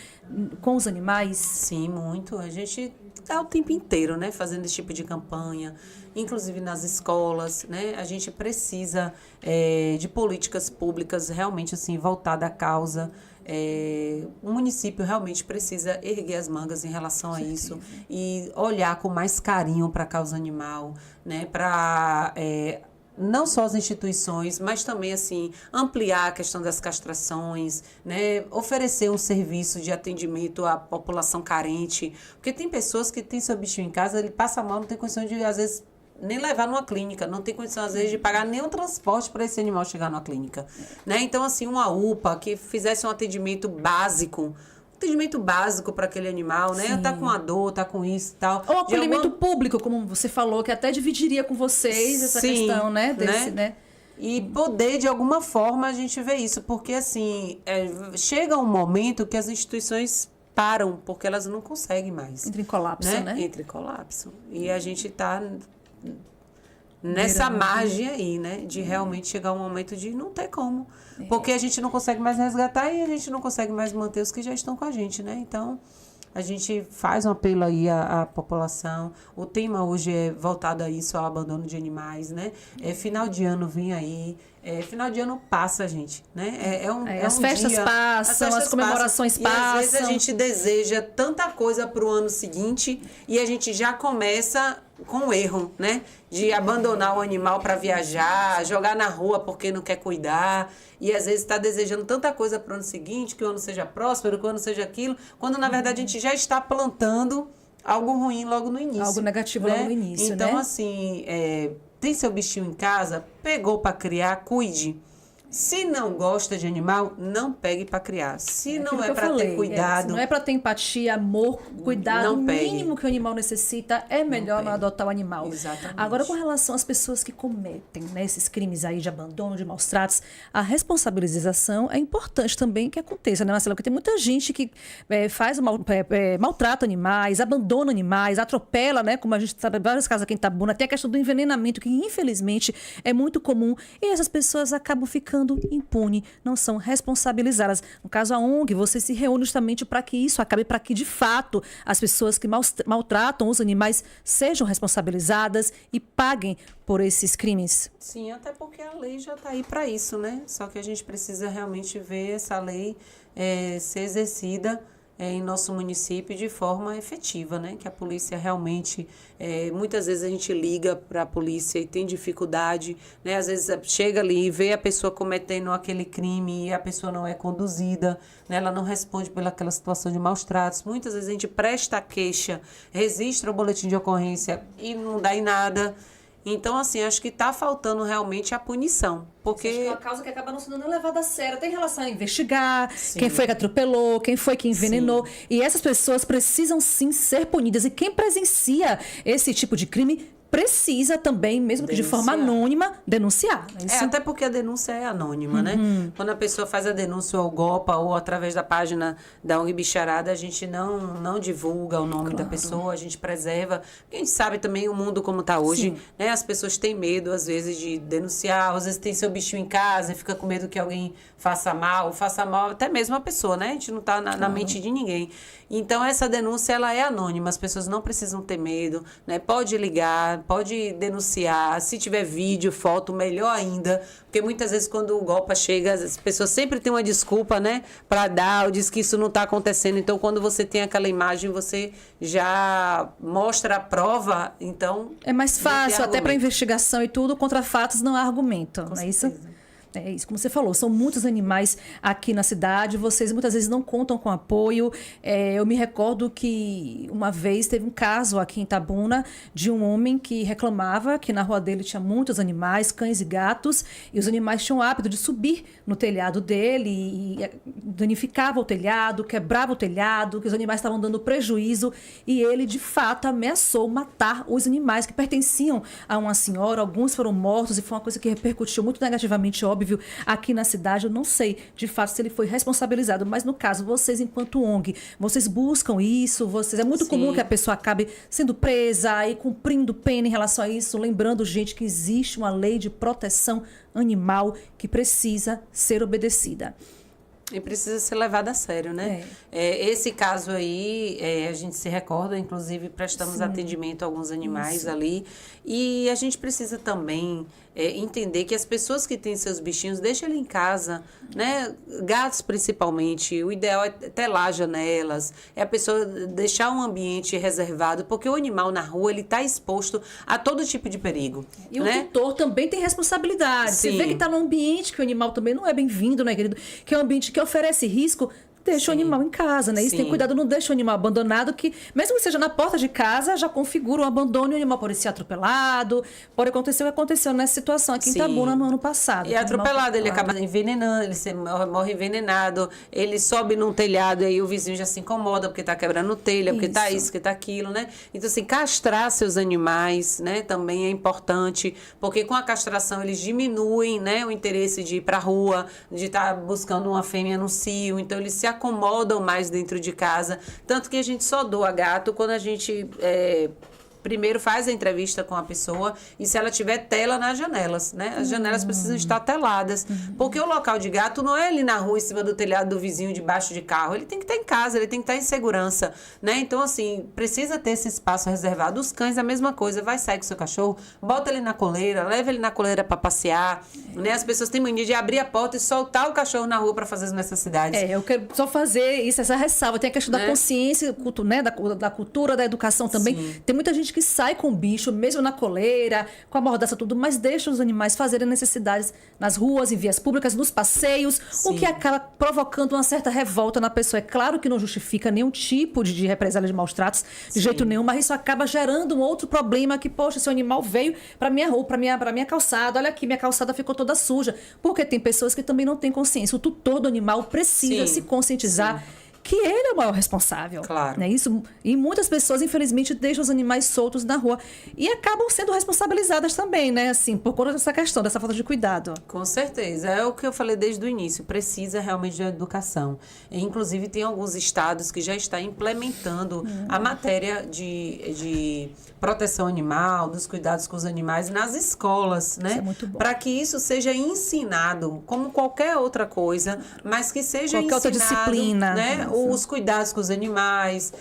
com os animais? Sim, muito. A gente está o tempo inteiro, né, fazendo esse tipo de campanha, inclusive nas escolas, né? A gente precisa de políticas públicas realmente assim voltada à causa. O município realmente precisa erguer as mangas em relação a isso e olhar com mais carinho para a causa animal, né? Para não só as instituições, mas também assim ampliar a questão das castrações, né? Oferecer um serviço de atendimento à população carente, porque tem pessoas que têm seu bichinho em casa, ele passa mal, não tem condição de às vezes nem levar numa clínica, não tem condição às vezes de pagar nem o transporte para esse animal chegar numa clínica, né? Então assim, uma UPA que fizesse um atendimento básico para aquele animal, né? Sim. Tá com a dor, tá com isso e tal. Ou acolhimento público, como você falou, que até dividiria com vocês essa questão, né? Né? E poder, de alguma forma, a gente ver isso. Porque, assim, chega um momento que as instituições param, porque elas não conseguem mais. Entra em colapso, né? Entra em colapso. E a gente está nessa margem aí, né? De realmente chegar um momento de não ter como. Porque a gente não consegue mais resgatar e a gente não consegue mais manter os que já estão com a gente, né? Então, a gente faz um apelo aí à população. O tema hoje é voltado a isso, ao abandono de animais, né? Final de ano vem aí. Final de ano passa, gente, né? As festas passam, as comemorações passam. E às vezes a gente deseja tanta coisa para o ano seguinte e a gente já começa com o erro, né? De abandonar o animal para viajar, jogar na rua porque não quer cuidar. E às vezes está desejando tanta coisa para o ano seguinte, que o ano seja próspero, que o ano seja aquilo, quando na verdade a gente já está plantando algo ruim logo no início. Algo negativo, né? Logo no início, então, né? assim, tem seu bichinho em casa, pegou para criar, cuide. Se não gosta de animal, não pegue para criar. Se não é para ter cuidado... se não é para ter empatia, amor, cuidado, o mínimo que o animal necessita, é melhor não adotar o animal. Exatamente. Agora, com relação às pessoas que cometem, né, esses crimes aí de abandono, de maus tratos, a responsabilização é importante também que aconteça, né, Marcela? Porque tem muita gente que maltrata animais, abandona animais, atropela, né? Como a gente sabe, vários casos aqui em Itabuna, tem a questão do envenenamento, que infelizmente é muito comum, e essas pessoas acabam ficando impune, não são responsabilizadas. No caso, a ONG, você se reúne justamente para que isso acabe, para que, de fato, as pessoas que maltratam os animais sejam responsabilizadas e paguem por esses crimes. Sim, até porque a lei já está aí para isso, né? Só que a gente precisa realmente ver essa lei ser exercida em nosso município de forma efetiva, né? Que a polícia realmente, muitas vezes a gente liga para a polícia e tem dificuldade, né? Às vezes chega ali e vê a pessoa cometendo aquele crime e a pessoa não é conduzida, né? Ela não responde pelaquela situação de maus tratos. Muitas vezes a gente presta a queixa, registra o boletim de ocorrência e não dá em nada. Então, assim, acho que está faltando realmente a punição. Porque é uma causa que acaba não sendo levada a sério. Tem relação a investigar, sim, quem foi que atropelou, quem foi que envenenou. Sim. E essas pessoas precisam, sim, ser punidas. E quem presencia esse tipo de crime precisa também, mesmo que de forma anônima, denunciar. Até porque a denúncia é anônima, né? Quando a pessoa faz a denúncia ao GOPA ou através da página da ONG Bicharada, a gente não divulga o nome da pessoa, a gente preserva. Porque a gente sabe também o mundo como está hoje, né? As pessoas têm medo, às vezes, de denunciar, às vezes tem seu bichinho em casa e fica com medo que alguém faça mal até mesmo a pessoa, né? A gente não está na mente de ninguém. Então, essa denúncia, ela é anônima, as pessoas não precisam ter medo, né? Pode ligar, pode denunciar, se tiver vídeo, foto, melhor ainda, porque muitas vezes quando o golpe chega, as pessoas sempre têm uma desculpa, né, para dar, ou diz que isso não está acontecendo, então quando você tem aquela imagem, você já mostra a prova, então... É mais fácil, até para investigação e tudo, contra fatos não há argumento, não é isso? É isso, como você falou, são muitos animais aqui na cidade, vocês muitas vezes não contam com apoio. Eu me recordo que uma vez teve um caso aqui em Itabuna de um homem que reclamava que na rua dele tinha muitos animais, cães e gatos, e os animais tinham o hábito de subir no telhado dele e danificava o telhado, quebrava o telhado, que os animais estavam dando prejuízo, e ele de fato ameaçou matar os animais que pertenciam a uma senhora. Alguns foram mortos e foi uma coisa que repercutiu muito negativamente, óbvio, óbvio. Aqui na cidade, eu não sei, de fato, se ele foi responsabilizado. Mas, no caso, vocês, enquanto ONG, vocês buscam isso? É muito comum que a pessoa acabe sendo presa e cumprindo pena em relação a isso. Lembrando, gente, que existe uma lei de proteção animal que precisa ser obedecida. E precisa ser levado a sério, né? Esse caso aí, a gente se recorda, inclusive prestamos atendimento a alguns animais ali. E a gente precisa também entender que as pessoas que têm seus bichinhos, deixam ele em casa, né? Gatos principalmente, o ideal é telar janelas, é a pessoa deixar um ambiente reservado, porque o animal na rua, ele está exposto a todo tipo de perigo. E né? o tutor também tem responsabilidade. Sim. Você vê que está num ambiente que o animal também não é bem-vindo, né, querido? Que é um ambiente que oferece risco, deixa o animal em casa, né? Isso tem cuidado, não deixa o animal abandonado, que mesmo que seja na porta de casa, já configura um abandono e o animal pode ser atropelado. Pode acontecer o que aconteceu nessa situação aqui em Itabuna no ano passado. E atropelado, ele acaba envenenando, ele morre envenenado, ele sobe num telhado e aí o vizinho já se incomoda porque tá quebrando telha, porque tá isso, porque tá aquilo, né? Então, assim, castrar seus animais, né, também é importante, porque com a castração eles diminuem, né, o interesse de ir pra rua, de estar buscando uma fêmea no cio, então eles se acomodam mais dentro de casa, tanto que a gente só doa gato quando a gente primeiro faz a entrevista com a pessoa e se ela tiver tela nas janelas, né? As janelas precisam estar teladas, porque o local de gato não é ali na rua, em cima do telhado do vizinho, debaixo de carro, ele tem que estar em casa, ele tem que estar em segurança, né? Então, assim, precisa ter esse espaço reservado. Os cães, a mesma coisa, vai sair com o seu cachorro, bota ele na coleira, leva ele na coleira para passear, né? As pessoas têm mania de abrir a porta e soltar o cachorro na rua para fazer as necessidades. Eu quero só fazer isso, essa ressalva. Tem a questão da consciência, né? Da cultura, da educação também. Tem muita gente que sai com o bicho, mesmo na coleira, com a mordaça, tudo, mas deixa os animais fazerem necessidades nas ruas, em vias públicas, nos passeios, o que acaba provocando uma certa revolta na pessoa. É claro que não justifica nenhum tipo de represália de maus tratos, de jeito nenhum, mas isso acaba gerando um outro problema que, poxa, seu animal veio para minha rua, para minha calçada, olha aqui, minha calçada ficou toda suja. Porque tem pessoas que também não têm consciência. O tutor do animal precisa se conscientizar que ele é o maior responsável. Claro. Né? Isso, e muitas pessoas, infelizmente, deixam os animais soltos na rua e acabam sendo responsabilizadas também, né? Assim, por conta dessa questão, dessa falta de cuidado. Com certeza. É o que eu falei desde o início. Precisa realmente de educação. E, inclusive, tem alguns estados que já estão implementando a matéria de proteção animal, dos cuidados com os animais nas escolas, né? Isso é muito bom. Para que isso seja ensinado como qualquer outra coisa, mas que seja qualquer outra disciplina, né? Os cuidados com os animais,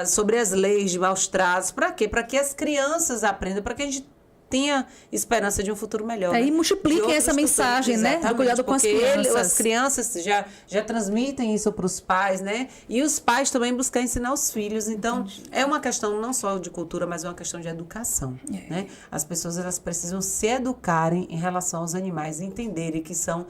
sobre as leis de maus tratos. Para quê? Para que as crianças aprendam, para que a gente tenha esperança de um futuro melhor. E multipliquem essa mensagem, né? Do cuidado com as crianças. As crianças já transmitem isso para os pais, né? E os pais também buscam ensinar os filhos. Então, é uma questão não só de cultura, mas é uma questão de educação, né? As pessoas, elas precisam se educarem em relação aos animais, entenderem que são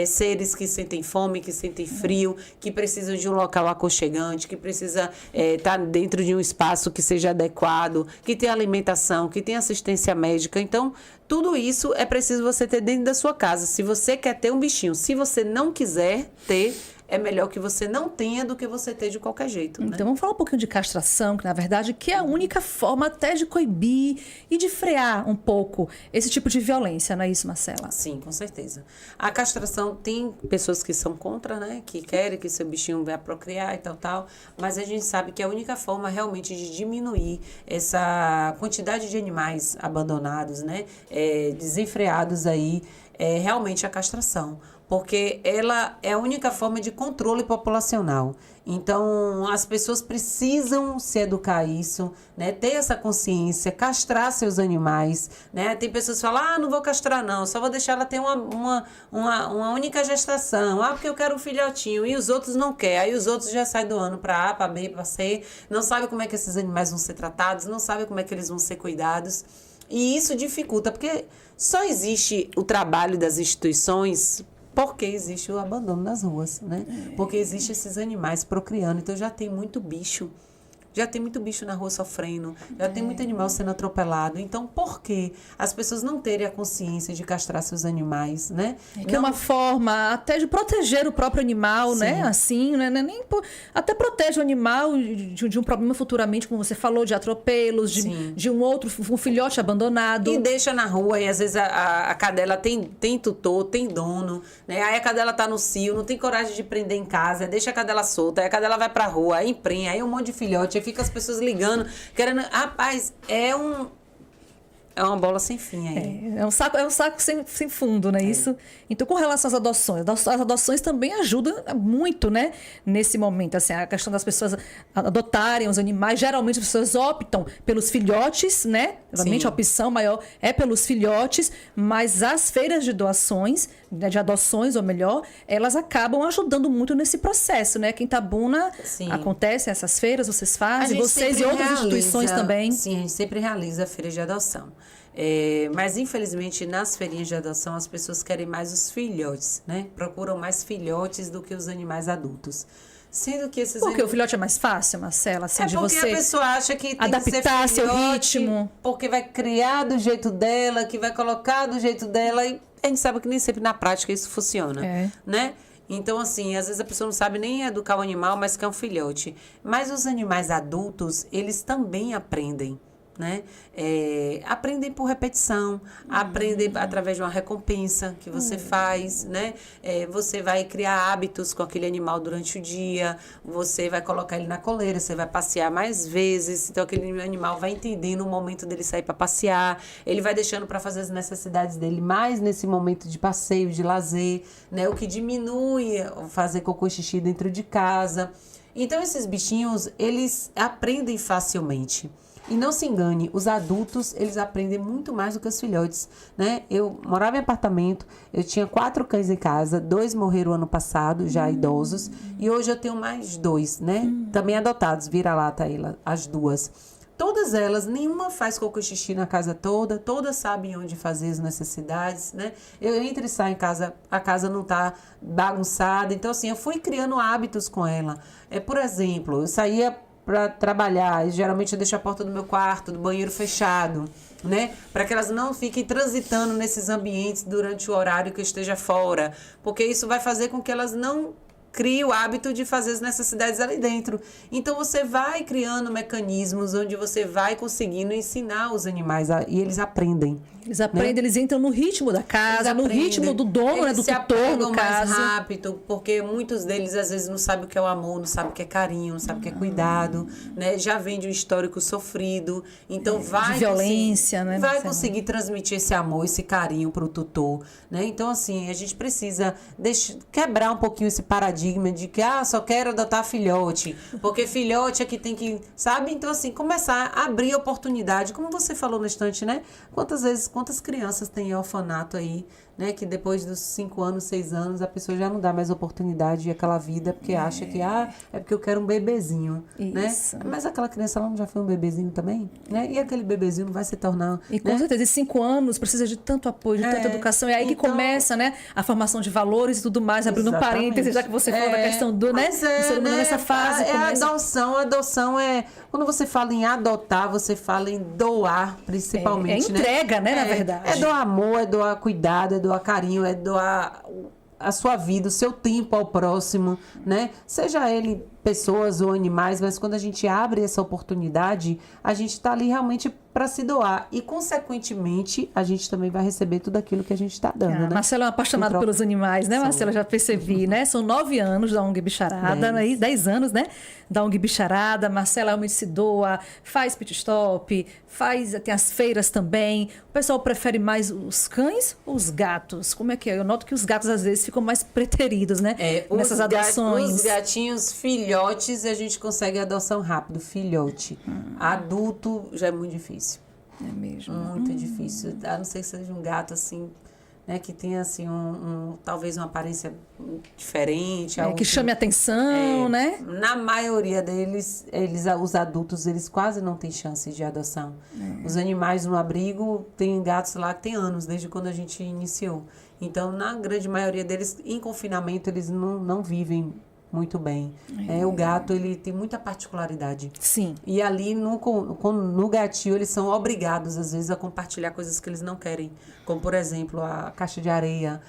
seres que sentem fome, que sentem frio, que precisam de um local aconchegante, que precisa estar dentro de um espaço que seja adequado, que tenha alimentação, que tenha assistência médica. Então, tudo isso é preciso você ter dentro da sua casa. Se você quer ter um bichinho, se você não quiser ter, é melhor que você não tenha do que você ter de qualquer jeito. Então, né? vamos falar um pouquinho de castração, que na verdade que é a única forma até de coibir e de frear um pouco esse tipo de violência, não é isso, Marcela? Sim, com certeza. A castração, tem pessoas que são contra, né? Que querem que seu bichinho venha procriar e tal, mas a gente sabe que a única forma realmente de diminuir essa quantidade de animais abandonados, né? Desenfreados aí, é realmente a castração. Porque ela é a única forma de controle populacional. Então, as pessoas precisam se educar a isso, né? Ter essa consciência, castrar seus animais, né? Tem pessoas que falam, não vou castrar não, só vou deixar ela ter uma única gestação. Porque eu quero um filhotinho, e os outros não querem. Aí os outros já saem do ano para A, para B, para C, não sabem como é que esses animais vão ser tratados, não sabem como é que eles vão ser cuidados. E isso dificulta, porque só existe o trabalho das instituições porque existe o abandono nas ruas, né? Porque existem esses animais procriando. Então, já tem muito bicho Já tem muito bicho na rua sofrendo, já tem muito animal sendo atropelado. Então, por que as pessoas não terem a consciência de castrar seus animais, né? Que é uma forma até de proteger o próprio animal, Sim. né? Assim, né? Até protege o animal de um problema futuramente, como você falou, de atropelos, de um filhote abandonado. E deixa na rua, e às vezes a cadela tem tutor, tem dono, né? Aí a cadela tá no cio, não tem coragem de prender em casa, deixa a cadela solta, aí a cadela vai pra rua, aí emprenha, aí um monte de filhote, aí fica as pessoas ligando, querendo... Rapaz, é uma bola sem fim aí. É um saco sem fundo, né? Isso. Então, com relação às adoções, as adoções também ajudam muito, né? Nesse momento, assim, a questão das pessoas adotarem os animais. Geralmente, as pessoas optam pelos filhotes, né? Geralmente, a opção maior é pelos filhotes, mas as feiras de doações, né, de adoções, ou melhor, elas acabam ajudando muito nesse processo, né? Aqui em Itabuna acontecem essas feiras, vocês fazem, vocês e outras instituições também. Sim, a gente sempre realiza a feira de adoção. Mas, infelizmente, nas feirinhas de adoção, as pessoas querem mais os filhotes, né? Procuram mais filhotes do que os animais adultos. Sendo que esses... Porque o filhote é mais fácil, Marcela, assim, de você... porque a pessoa acha que tem adaptar que ser filhote, seu ritmo. Porque vai criar do jeito dela, que vai colocar do jeito dela. E a gente sabe que nem sempre na prática isso funciona, né? Então, assim, às vezes a pessoa não sabe nem educar o animal, mas quer um filhote. Mas os animais adultos, eles também aprendem, né? Aprendem por repetição, aprendem através de uma recompensa que você faz, né? Você vai criar hábitos com aquele animal durante o dia, você vai colocar ele na coleira, você vai passear mais vezes, então aquele animal vai entendendo o momento dele sair para passear, ele vai deixando para fazer as necessidades dele mais nesse momento de passeio, de lazer, né? O que diminui fazer cocô e xixi dentro de casa. Então, esses bichinhos, eles aprendem facilmente. E não se engane, os adultos, eles aprendem muito mais do que os filhotes, né? Eu morava em apartamento, eu tinha 4 cães em casa, 2 morreram ano passado, já idosos, e hoje eu tenho mais 2, né? Também adotados, vira-lata as 2. Todas elas, nenhuma faz cocô e xixi na casa toda, todas sabem onde fazer as necessidades, né? Eu entro e saio em casa, a casa não tá bagunçada, então assim, eu fui criando hábitos com ela. Por exemplo, eu saía para trabalhar, e geralmente eu deixo a porta do meu quarto, do banheiro fechado, né? Para que elas não fiquem transitando nesses ambientes durante o horário que eu esteja fora, porque isso vai fazer com que elas não criem o hábito de fazer as necessidades ali dentro. Então você vai criando mecanismos onde você vai conseguindo ensinar os animais e eles aprendem. Eles aprendem, né? Eles entram no ritmo da casa, no ritmo do dono, né, do tutor, no caso. Mais rápido, porque muitos deles às vezes não sabem o que é o amor, não sabem o que é carinho, não sabem o que é cuidado, né? Já vem de um histórico sofrido, então vai de violência, né? Vai conseguir transmitir esse amor, esse carinho para o tutor, né? Então assim, a gente precisa quebrar um pouquinho esse paradigma de que só quero adotar filhote, porque filhote é que tem que, sabe? Então assim, começar a abrir oportunidade, como você falou no instante, né? Quantas crianças têm orfanato aí, né? Que depois dos 5 anos, 6 anos, a pessoa já não dá mais oportunidade àquela vida, porque acha que, é porque eu quero um bebezinho, né? Mas aquela criança, ela não já foi um bebezinho também, né? E aquele bebezinho não vai se tornar... E com certeza, 5 anos precisa de tanto apoio, de tanta educação. É aí que começa, né? A formação de valores e tudo mais, abrindo um parênteses, já que você falou da questão do, né? Nessa fase. A adoção é... Quando você fala em adotar, você fala em doar, principalmente, né? Entrega, né, na verdade. É doar amor, é doar cuidado, é doar carinho, é doar a sua vida, o seu tempo ao próximo, né? Seja ele pessoas ou animais, mas quando a gente abre essa oportunidade, a gente está ali realmente para se doar. E, consequentemente, a gente também vai receber tudo aquilo que a gente está dando, né? Marcela é uma apaixonada pelos animais, né, Marcela? Já percebi, né? São 9 anos da ONG Bicharada, 10 anos, né? Da ONG Bicharada. Marcela realmente se doa, faz pit stop, tem as feiras também. O pessoal prefere mais os cães ou os gatos? Como é que é? Eu noto que os gatos, às vezes, ficam mais preteridos, né? Nessas adoções. Os gatinhos filhotes, a gente consegue adoção rápido, filhote. Adulto já é muito difícil. É mesmo? Muito difícil. A não ser que seja um gato, assim, né, que tenha, assim, talvez uma aparência diferente. Que chame atenção, né? Na maioria deles, os adultos, eles quase não têm chance de adoção. Os animais no abrigo, tem gatos lá que tem anos, desde quando a gente iniciou. Então, na grande maioria deles, em confinamento, eles não vivem muito bem. O gato, ele tem muita particularidade. Sim. E ali no gatinho, eles são obrigados, às vezes, a compartilhar coisas que eles não querem. Como, por exemplo, a caixa de areia,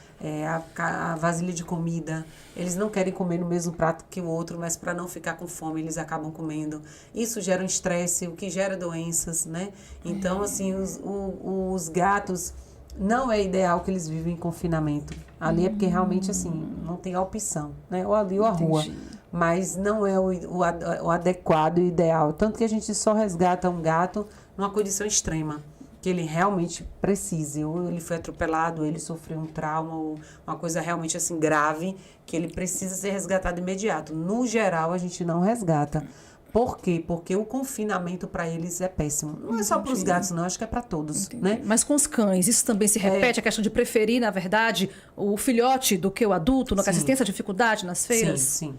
a vasilha de comida. Eles não querem comer no mesmo prato que o outro, mas para não ficar com fome, eles acabam comendo. Isso gera um estresse, o que gera doenças, né? Então, assim, os gatos... Não é ideal que eles vivem em confinamento. Ali é porque realmente, assim, não tem a opção, né? Ou ali ou a rua. Mas não é o adequado e ideal. Tanto que a gente só resgata um gato numa condição extrema. Que ele realmente precise. Ou ele foi atropelado, ou ele sofreu um trauma, ou uma coisa realmente, assim, grave, que ele precisa ser resgatado imediato. No geral, a gente não resgata. Por quê? Porque o confinamento para eles é péssimo. Não é só para os gatos, não. Acho que é para todos, né? Mas com os cães, isso também se repete? A questão de preferir, na verdade, o filhote do que o adulto, na assistência à dificuldade nas feiras? Sim.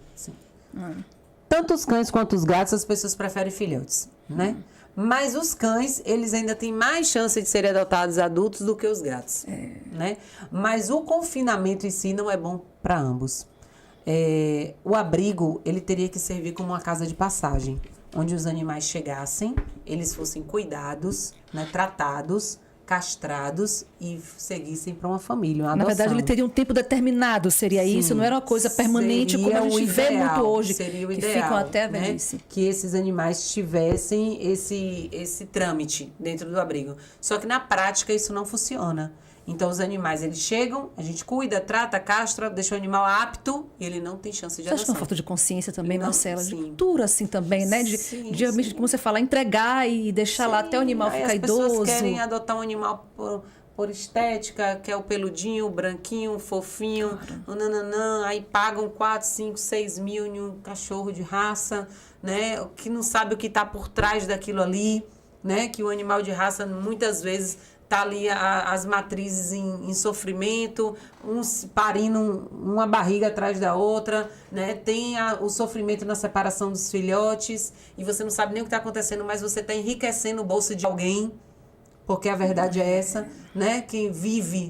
Tanto os cães quanto os gatos, as pessoas preferem filhotes, né? Mas os cães, eles ainda têm mais chance de serem adotados adultos do que os gatos, né? Mas o confinamento em si não é bom para ambos. O abrigo, ele teria que servir como uma casa de passagem, onde os animais chegassem, eles fossem cuidados, né, tratados, castrados e seguissem para uma família, uma adoção. Na verdade, ele teria um tempo determinado, seria isso? Não era uma coisa permanente como a gente vê muito hoje, seria o que ideal, ficam até a né? velhice. Que esses animais tivessem esse trâmite dentro do abrigo. Só que na prática isso não funciona. Então, os animais, eles chegam, a gente cuida, trata, castra, deixa o animal apto e ele não tem chance de Você acha que é adoção. uma falta de consciência também, Não, Marcela? De sim. cultura, assim, também, né? De como você fala, entregar e deixar lá até o animal Aí ficar as pessoas idoso. querem adotar um animal por estética, que é o peludinho, o branquinho, o fofinho, o nananã, aí pagam 4, 5, 6 mil em um cachorro de raça, né? Que não sabe o que está por trás daquilo ali, né? Que o animal de raça, muitas vezes... Tá ali as matrizes em sofrimento, uns parindo uma barriga atrás da outra, né? Tem o sofrimento na separação dos filhotes e você não sabe nem o que está acontecendo, mas você está enriquecendo o bolso de alguém, porque a verdade é essa, né? Quem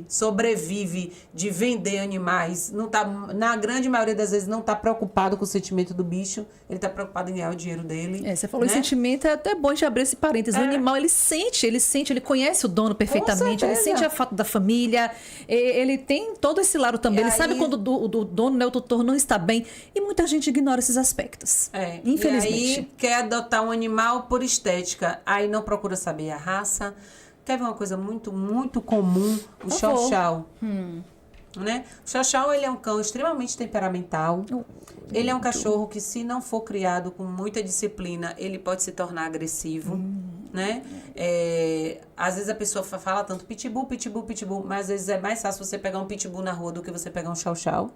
sobrevive de vender animais, não tá, na grande maioria das vezes não está preocupado com o sentimento do bicho, ele está preocupado em ganhar o dinheiro dele. Você falou né? em sentimento, é até bom de abrir esse parênteses. O animal, ele sente, ele conhece o dono perfeitamente, ele sente a falta da família, ele tem todo esse lado também, ele sabe quando o dono, né, o tutor não está bem, e muita gente ignora esses aspectos, infelizmente. E aí quer adotar um animal por estética, aí não procura saber a raça. Quer ver uma coisa muito, muito comum? O chow-chow. Né? O chow-chow, ele é um cão extremamente temperamental. Ele é um cachorro que, se não for criado com muita disciplina, ele pode se tornar agressivo. Né? Às vezes a pessoa fala tanto pitbull, pitbull, pitbull, mas às vezes é mais fácil você pegar um pitbull na rua do que você pegar um chow-chow.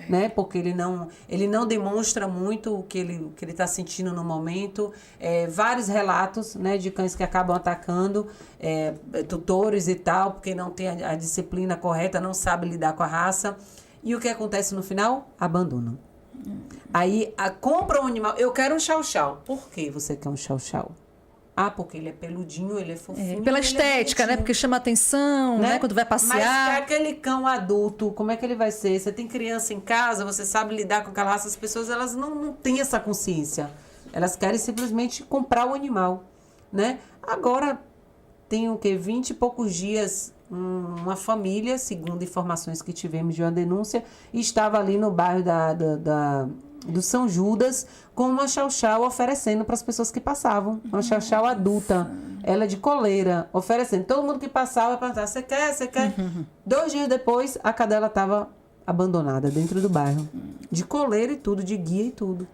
Né? Porque ele não demonstra muito o que ele está sentindo no momento. Vários relatos, né, de cães que acabam atacando tutores e tal, porque não tem a disciplina correta, não sabe lidar com a raça. E o que acontece no final? Abandono. Aí compra um animal. Eu quero um chow-chow. Por que você quer um chow-chow? Porque ele é peludinho, ele é fofinho. Pela estética, né? Porque chama atenção, né? Quando vai passear. Mas aquele cão adulto, como é que ele vai ser? Você tem criança em casa, você sabe lidar com aquela raça. As pessoas, elas não têm essa consciência. Elas querem simplesmente comprar o animal, né? Agora, tem o quê? 20 e poucos dias, uma família, segundo informações que tivemos de uma denúncia, estava ali no bairro do São Judas, com uma chow-chow oferecendo para as pessoas que passavam. Uma chow-chow adulta. Ela de coleira, oferecendo. Todo mundo que passava perguntava, você quer? Você quer? 2 dias depois, a cadela estava abandonada dentro do bairro. De coleira e tudo, de guia e tudo.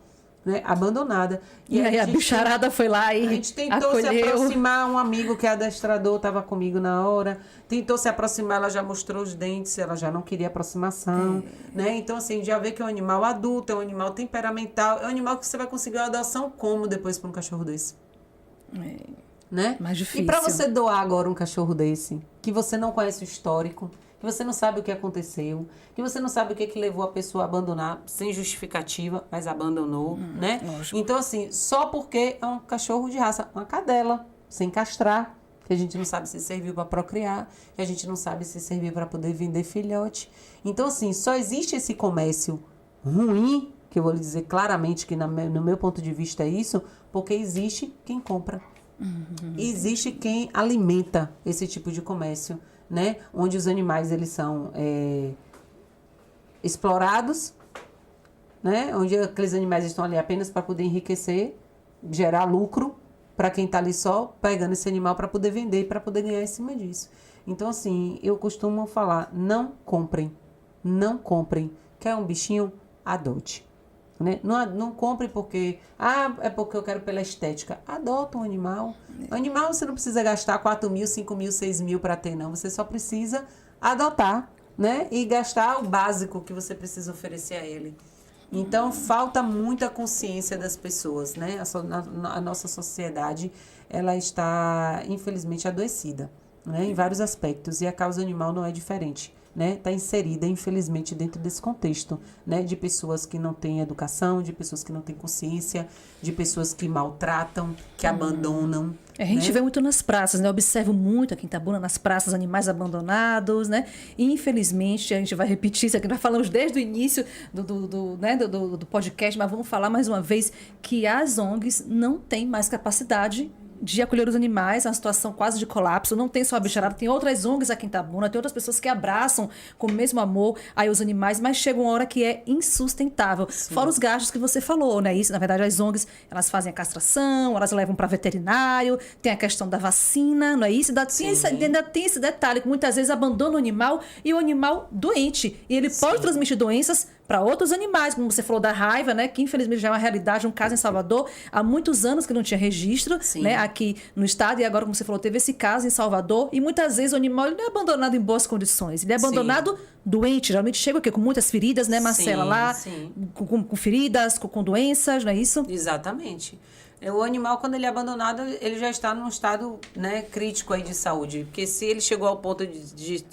Né? Abandonada. E aí a bicharada foi lá e a gente tentou se aproximar, um amigo que é adestrador estava comigo na hora, tentou se aproximar, ela já mostrou os dentes, ela já não queria aproximação, né? Então, assim, já vê que é um animal adulto, é um animal temperamental, é um animal que você vai conseguir uma adoção como depois para um cachorro desse? Né? Mais difícil. E para você doar agora um cachorro desse, que você não conhece o histórico, que você não sabe o que aconteceu, que você não sabe o que levou a pessoa a abandonar, sem justificativa, mas abandonou, né? Lógico. Então, assim, só porque é um cachorro de raça, uma cadela, sem castrar, que a gente não sabe se serviu para procriar, que a gente não sabe se serviu para poder vender filhote. Então, assim, só existe esse comércio ruim que eu vou lhe dizer claramente que no meu ponto de vista é isso, porque existe quem compra. Existe quem alimenta esse tipo de comércio, né? Onde os animais, eles são explorados, né? Onde aqueles animais estão ali apenas para poder enriquecer, gerar lucro para quem está ali só pegando esse animal para poder vender, para poder ganhar em cima disso. Então, assim, eu costumo falar, não comprem. Não comprem. Quer um bichinho? Adote. Né? Não compre porque... é porque eu quero pela estética. Adota um animal. Animal você não precisa gastar 4 mil, 5 mil, 6 mil para ter, não. Você só precisa adotar, né? E gastar o básico que você precisa oferecer a ele. Então, falta muita consciência das pessoas, né? A nossa sociedade, ela está, infelizmente, adoecida, né? Em vários aspectos. E a causa animal não é diferente, né? Está inserida, infelizmente, dentro desse contexto, né? De pessoas que não têm educação, de pessoas que não têm consciência, de pessoas que maltratam, que abandonam. A gente né? vê muito nas praças, né? Eu observo muito aqui em Itabuna, nas praças, animais abandonados, né? E, infelizmente, a gente vai repetir isso aqui, nós falamos desde o início do podcast, mas vamos falar mais uma vez que as ONGs não têm mais capacidade de acolher os animais, uma situação quase de colapso. Não tem só a bicharada, tem outras ONGs aqui em Itabuna, tem outras pessoas que abraçam com o mesmo amor aí os animais, mas chega uma hora que é insustentável. Sim. Fora os gastos que você falou, né? Isso, na verdade, as ONGs, elas fazem a castração, elas levam para veterinário, tem a questão da vacina, não é isso? Ainda tem esse detalhe que muitas vezes abandona o animal e o animal doente. E ele Sim. pode transmitir doenças para outros animais, como você falou da raiva, né? Que infelizmente já é uma realidade, um caso em Salvador, há muitos anos que não tinha registro, Sim. né? Aqui no estado, e agora, como você falou, teve esse caso em Salvador, e muitas vezes o animal ele não é abandonado em boas condições, ele é abandonado Sim. doente, geralmente chega o quê? Com muitas feridas, né, Marcela? Sim, lá, sim. Com feridas, com doenças, não é isso? Exatamente. O animal, quando ele é abandonado, ele já está num estado, né, crítico aí de saúde. Porque se ele chegou ao ponto de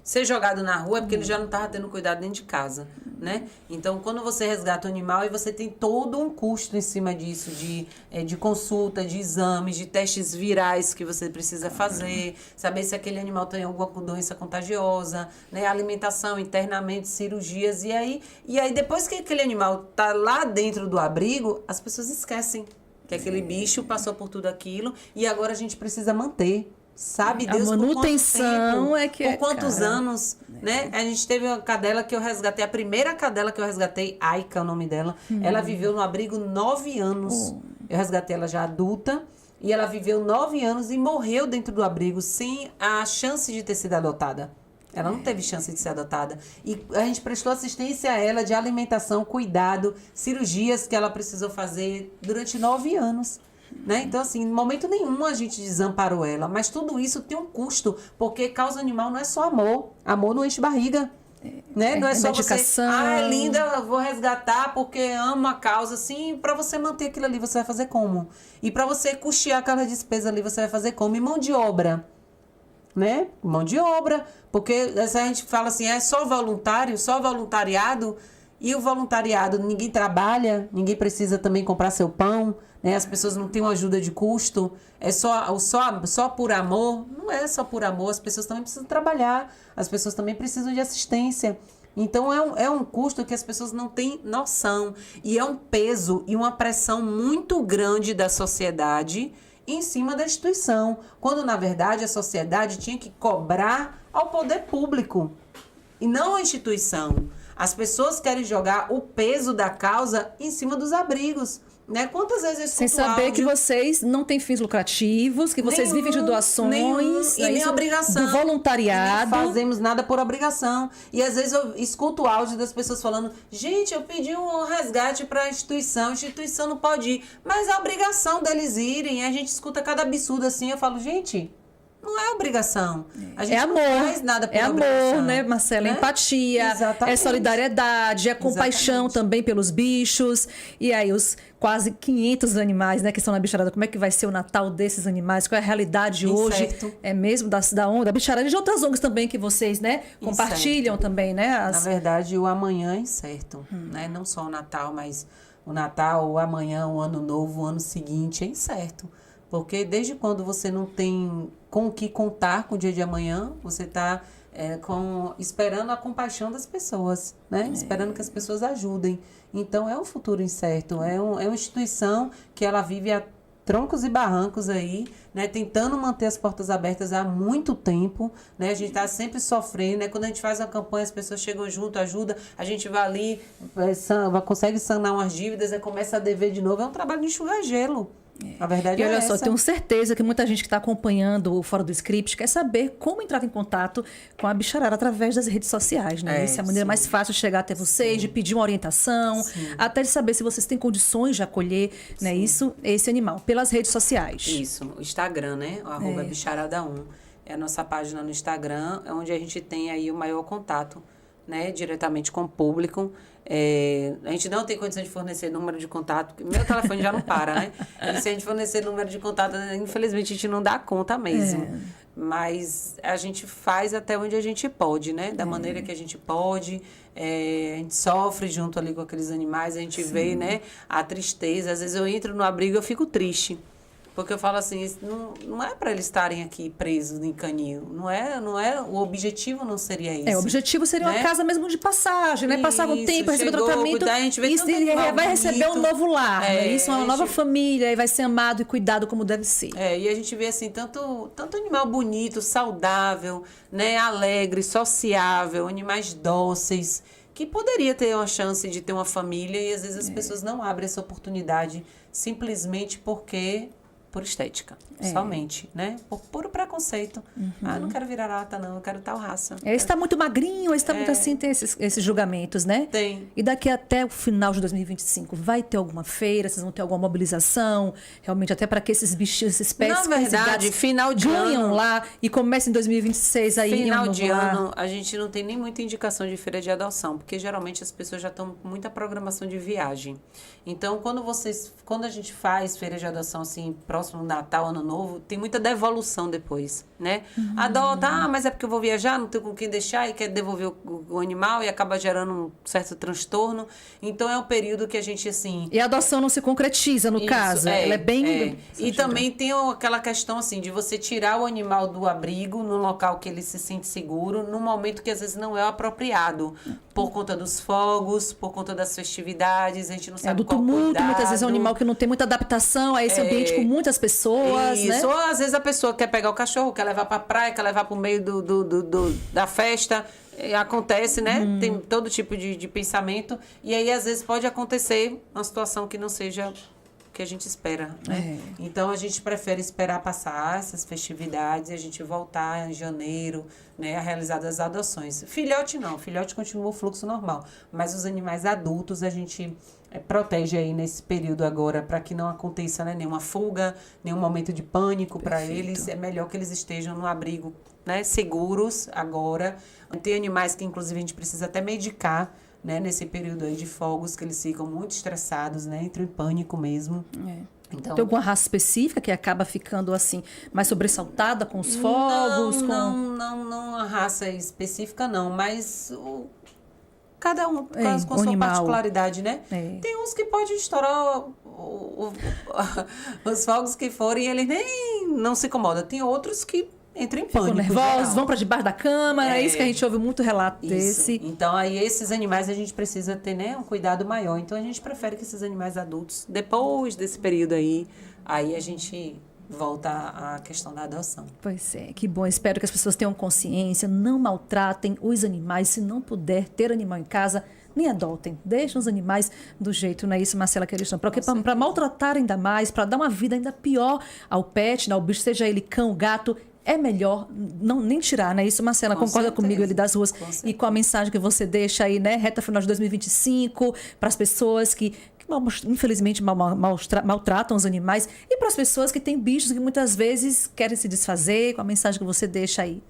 ser jogado na rua, é porque ele já não estava tendo cuidado dentro de casa, né? Então, quando você resgata o animal, e você tem todo um custo em cima disso, de consulta, de exames, de testes virais que você precisa fazer, saber se aquele animal tem alguma doença contagiosa, né? Alimentação, internamento, cirurgias. E aí depois que aquele animal está lá dentro do abrigo, as pessoas esquecem que aquele bicho passou por tudo aquilo e agora a gente precisa manter. Sabe Deus a manutenção por quantos anos, né? A gente teve uma cadela que eu resgatei, a primeira cadela que eu resgatei, Aika é o nome dela, ela viveu no abrigo 9 anos. Eu resgatei ela já adulta e ela viveu 9 anos e morreu dentro do abrigo sem a chance de ter sido adotada. Ela não teve chance de ser adotada. E a gente prestou assistência a ela de alimentação, cuidado, cirurgias que ela precisou fazer durante 9 anos. Né? Então, assim, em momento nenhum a gente desamparou ela. Mas tudo isso tem um custo, porque causa animal não é só amor. Amor não enche barriga. Né? Não é só medicação. Você, é linda, eu vou resgatar porque amo a causa. Sim, para você manter aquilo ali, você vai fazer como? E para você custear aquela despesa ali, você vai fazer como? E mão de obra. Né? Mão de obra, porque a gente fala assim, é só voluntário, só voluntariado, e o voluntariado, ninguém trabalha, ninguém precisa também comprar seu pão, né? As pessoas não têm uma ajuda de custo, é só por amor, não é só por amor, as pessoas também precisam trabalhar, as pessoas também precisam de assistência. Então, é um custo que as pessoas não têm noção, e é um peso e uma pressão muito grande da sociedade em cima da instituição, quando na verdade a sociedade tinha que cobrar ao poder público e não a instituição. As pessoas querem jogar o peso da causa em cima dos abrigos. Né? Quantas vezes eu escuto sem saber áudio, que vocês não têm fins lucrativos, que vocês vivem de doações, e nem obrigação, do voluntariado. Não fazemos nada por obrigação. E às vezes eu escuto o áudio das pessoas falando, gente, eu pedi um resgate para a instituição não pode ir. Mas é obrigação deles irem. A gente escuta cada absurdo assim, eu falo, gente, não é obrigação. A gente amor, não faz nada por obrigação. Amor, né, Marcela? Né? Empatia, Exatamente. É solidariedade, é compaixão também pelos bichos. E aí os quase 500 animais, né, que estão na bicharada. Como é que vai ser o Natal desses animais? Qual é a realidade hoje? É mesmo da bicharada e de outras ONGs também que vocês, né, compartilham também, né? Na verdade, o amanhã é incerto, né? Não só o Natal, mas o Natal, o amanhã, o ano novo, o ano seguinte é incerto. Porque desde quando você não tem com o que contar com o dia de amanhã, você está esperando a compaixão das pessoas, né? Esperando que as pessoas ajudem. Então, é um futuro incerto, é uma instituição que ela vive a troncos e barrancos aí, né, tentando manter as portas abertas há muito tempo, né, a gente está sempre sofrendo, né, quando a gente faz uma campanha, as pessoas chegam junto, ajuda, a gente vai ali, consegue sanar umas dívidas, aí começa a dever de novo, é um trabalho de enxugar gelo. A verdade e olha essa. só, tenho certeza que muita gente que está acompanhando o Fora do Script quer saber como entrar em contato com a Bicharara através das redes sociais, né? Essa é a maneira mais fácil de chegar até vocês, de pedir uma orientação, até de saber se vocês têm condições de acolher, né, esse animal, pelas redes sociais. Isso, o Instagram, né? O @bicharada1. É a nossa página no Instagram, é onde a gente tem aí o maior contato, né, diretamente com o público. A gente não tem condição de fornecer número de contato, porque meu telefone já não para, né? E se a gente fornecer número de contato, infelizmente a gente não dá conta mesmo. Mas a gente faz até onde a gente pode, né? Da maneira que a gente pode. A gente sofre junto ali com aqueles animais, a gente vê, né, a tristeza. Às vezes eu entro no abrigo e eu fico triste. Porque eu falo assim, não é para eles estarem aqui presos em canil. Não é, o objetivo não seria esse. O objetivo seria uma casa mesmo de passagem, né? Passar o tempo, receber tratamento. A gente vê e ele vai receber um novo lar, né? Isso é uma nova família, e vai ser amado e cuidado como deve ser. E a gente vê assim, tanto animal bonito, saudável, né? Alegre, sociável, animais dóceis, que poderia ter uma chance de ter uma família, e às vezes as pessoas não abrem essa oportunidade simplesmente porque... por estética, somente, né? Por puro preconceito. Não quero virar lata, não, eu quero tal raça. Esse está muito magrinho, esse está muito assim, tem esses julgamentos, né? Tem. E daqui até o final de 2025, vai ter alguma feira, vocês vão ter alguma mobilização, realmente até para que esses bichinhos, esses pets... Na verdade, final de ganham ano... lá e comecem em 2026 aí... Final de ano, a gente não tem nem muita indicação de feira de adoção, porque geralmente as pessoas já estão com muita programação de viagem. Então, quando a gente faz feira de adoção, assim, próximo do Natal, Ano Novo, tem muita devolução depois, né? Adota, mas é porque eu vou viajar, não tenho com quem deixar e quer devolver o animal e acaba gerando um certo transtorno. Então, é um período que a gente, assim... E a adoção não se concretiza, no caso. Ela é bem... E também tem aquela questão, assim, de você tirar o animal do abrigo no local que ele se sente seguro, num momento que às vezes não é apropriado, por conta dos fogos, por conta das festividades, a gente não sabe qual tumulto, cuidado. Muitas vezes é um animal que não tem muita adaptação a esse ambiente com muitas pessoas, né? Ou às vezes a pessoa quer pegar o cachorro, quer levar para a praia, quer levar para o meio da festa. Acontece, né? Tem todo tipo de pensamento. E aí, às vezes, pode acontecer uma situação que não seja o que a gente espera, né? Então, a gente prefere esperar passar essas festividades e a gente voltar em janeiro, né, a realizar as adoções. Filhote não, filhote continua o fluxo normal. Mas os animais adultos, a gente... protege aí nesse período agora para que não aconteça, né, nenhuma fuga, nenhum momento de pânico para eles. É melhor que eles estejam no abrigo, né, seguros agora. Tem animais que, inclusive, a gente precisa até medicar, né, nesse período aí de fogos, que eles ficam muito estressados, né, entram em pânico mesmo. Então, tem alguma raça específica que acaba ficando assim mais sobressaltada com os fogos? Não a raça específica não, mas cada um com sua animal. Particularidade, né? Tem uns que pode estourar os fogos que forem e ele nem não se incomoda. Tem outros que entram em pânico. Ficam nervosos, vão para debaixo da cama. É isso que a gente ouve muito relato desse. Então, aí esses animais a gente precisa ter, né, um cuidado maior. Então, a gente prefere que esses animais adultos, depois desse período aí a gente... volta à questão da adoção. Pois é, que bom. Espero que as pessoas tenham consciência, não maltratem os animais. Se não puder ter animal em casa, nem adotem. Deixem os animais do jeito, não é isso, Marcela, que eles estão. Porque para maltratar ainda mais, para dar uma vida ainda pior ao pet, ao bicho, seja ele cão, gato, é melhor nem tirar, não é isso, Marcela? Concorda comigo ali das ruas? E com a mensagem que você deixa aí, né? Reta final de 2025, para as pessoas que infelizmente maltratam os animais e para as pessoas que têm bichos que muitas vezes querem se desfazer, com a mensagem que você deixa aí.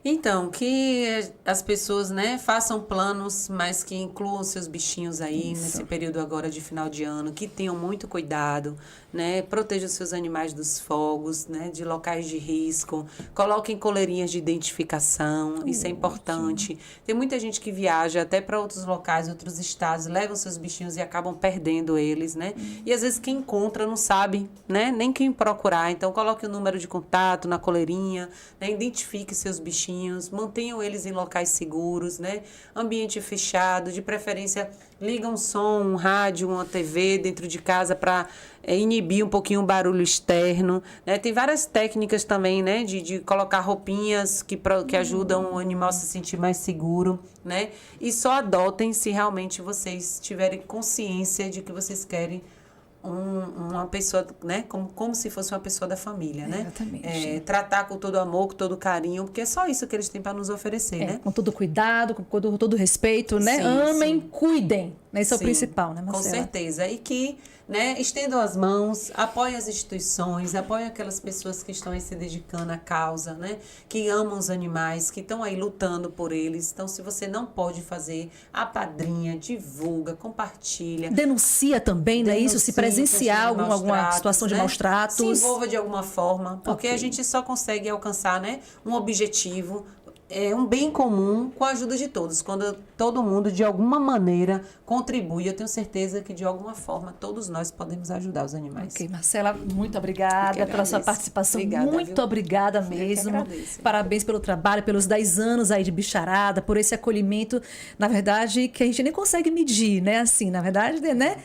Então, que as pessoas, né, façam planos, mas que incluam seus bichinhos aí nesse período agora de final de ano, que tenham muito cuidado, né, protejam seus animais dos fogos, né, de locais de risco, coloquem coleirinhas de identificação, isso é importante. Tem muita gente que viaja até para outros locais, outros estados, levam seus bichinhos e acabam perdendo eles, né, e às vezes quem encontra não sabe, né, nem quem procurar, então coloque o número de contato na coleirinha, né, identifique seus bichinhos bichinhos, mantenham eles em locais seguros, né? Ambiente fechado, de preferência liga um som, um rádio, uma TV dentro de casa para inibir um pouquinho o barulho externo, né? Tem várias técnicas também, né? De colocar roupinhas que ajudam o animal a se sentir mais seguro, né? E só adotem se realmente vocês tiverem consciência de que vocês querem uma pessoa, né? Como se fosse uma pessoa da família, né? Exatamente. Tratar com todo amor, com todo carinho, porque é só isso que eles têm para nos oferecer, né? Com todo cuidado, com todo respeito, né? Sim, Amem, sim. cuidem. Esse é o Sim, principal, né, Marcela? com certeza. E que, né, estendam as mãos, apoiem as instituições, apoiem aquelas pessoas que estão aí se dedicando à causa, né? Que amam os animais, que estão aí lutando por eles. Então, se você não pode fazer, apadrinha, divulga, compartilha. Denuncia também, né? Isso, se presenciar alguma situação de maus tratos. Se envolva de alguma forma, porque Ok. a gente só consegue alcançar, né, um objetivo, um bem comum com a ajuda de todos. Quando todo mundo, de alguma maneira, contribui, eu tenho certeza que, de alguma forma, todos nós podemos ajudar os animais. Ok, Marcela, muito obrigada pela sua participação. Obrigada, muito viu? obrigada Eu que mesmo. agradeço. Parabéns pelo trabalho, pelos 10 anos aí de bicharada, por esse acolhimento, na verdade, que a gente nem consegue medir, né? Assim, na verdade, né?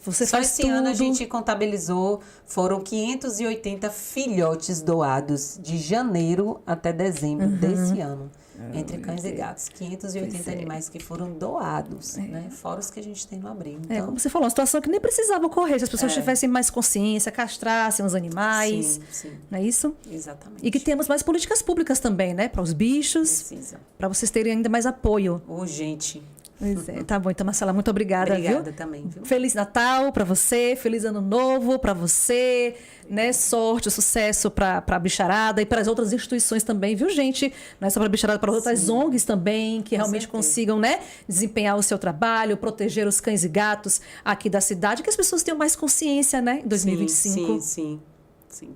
Você Só faz esse tudo. ano a gente contabilizou, foram 580 filhotes doados de janeiro até dezembro desse ano, entre cães e gatos. 580 animais que foram doados, né? Fora os que a gente tem no abrigo. Então, Como você falou, uma situação que nem precisava ocorrer, se as pessoas tivessem mais consciência, castrassem os animais, sim, não é isso? exatamente. E que temos mais políticas públicas também, né? Para os bichos, Precisa. para vocês terem ainda mais apoio. Urgente. Pois é, tá bom. Então, Marcela, muito obrigada, Obrigada viu? também, viu? Feliz Natal para você, feliz Ano Novo para você, né? Sorte, sucesso para a bicharada e para as outras instituições também, viu, gente? Não é só para a bicharada, para outras ONGs também, que realmente certeza. consigam, né, desempenhar o seu trabalho, proteger os cães e gatos aqui da cidade, que as pessoas tenham mais consciência, né, em 2025. Sim,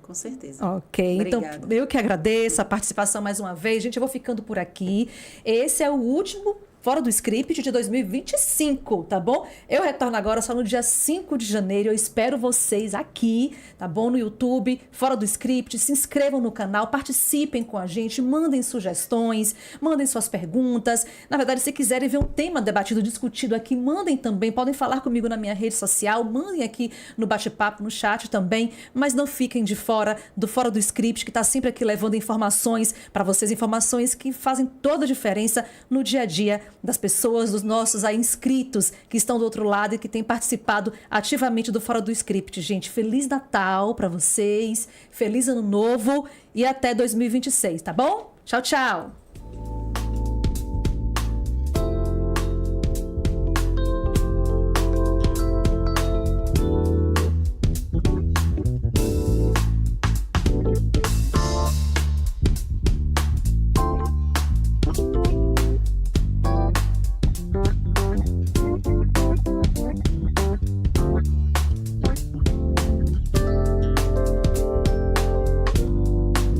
com certeza. Ok, Obrigada. então eu que agradeço a participação mais uma vez. Gente, eu vou ficando por aqui. Esse é o último Fora do Script de 2025, tá bom? Eu retorno agora só no dia 5 de janeiro. Eu espero vocês aqui, tá bom? No YouTube, Fora do Script. Se inscrevam no canal, participem com a gente, mandem sugestões, mandem suas perguntas. Na verdade, se quiserem ver um tema debatido, discutido aqui, mandem também. Podem falar comigo na minha rede social, mandem aqui no bate-papo, no chat também. Mas não fiquem de fora do Fora do Script, que está sempre aqui levando informações para vocês, informações que fazem toda a diferença no dia a dia das pessoas, dos nossos aí inscritos que estão do outro lado e que têm participado ativamente do Fora do Script. Gente, Feliz Natal para vocês, Feliz Ano Novo e até 2026, tá bom? Tchau, tchau!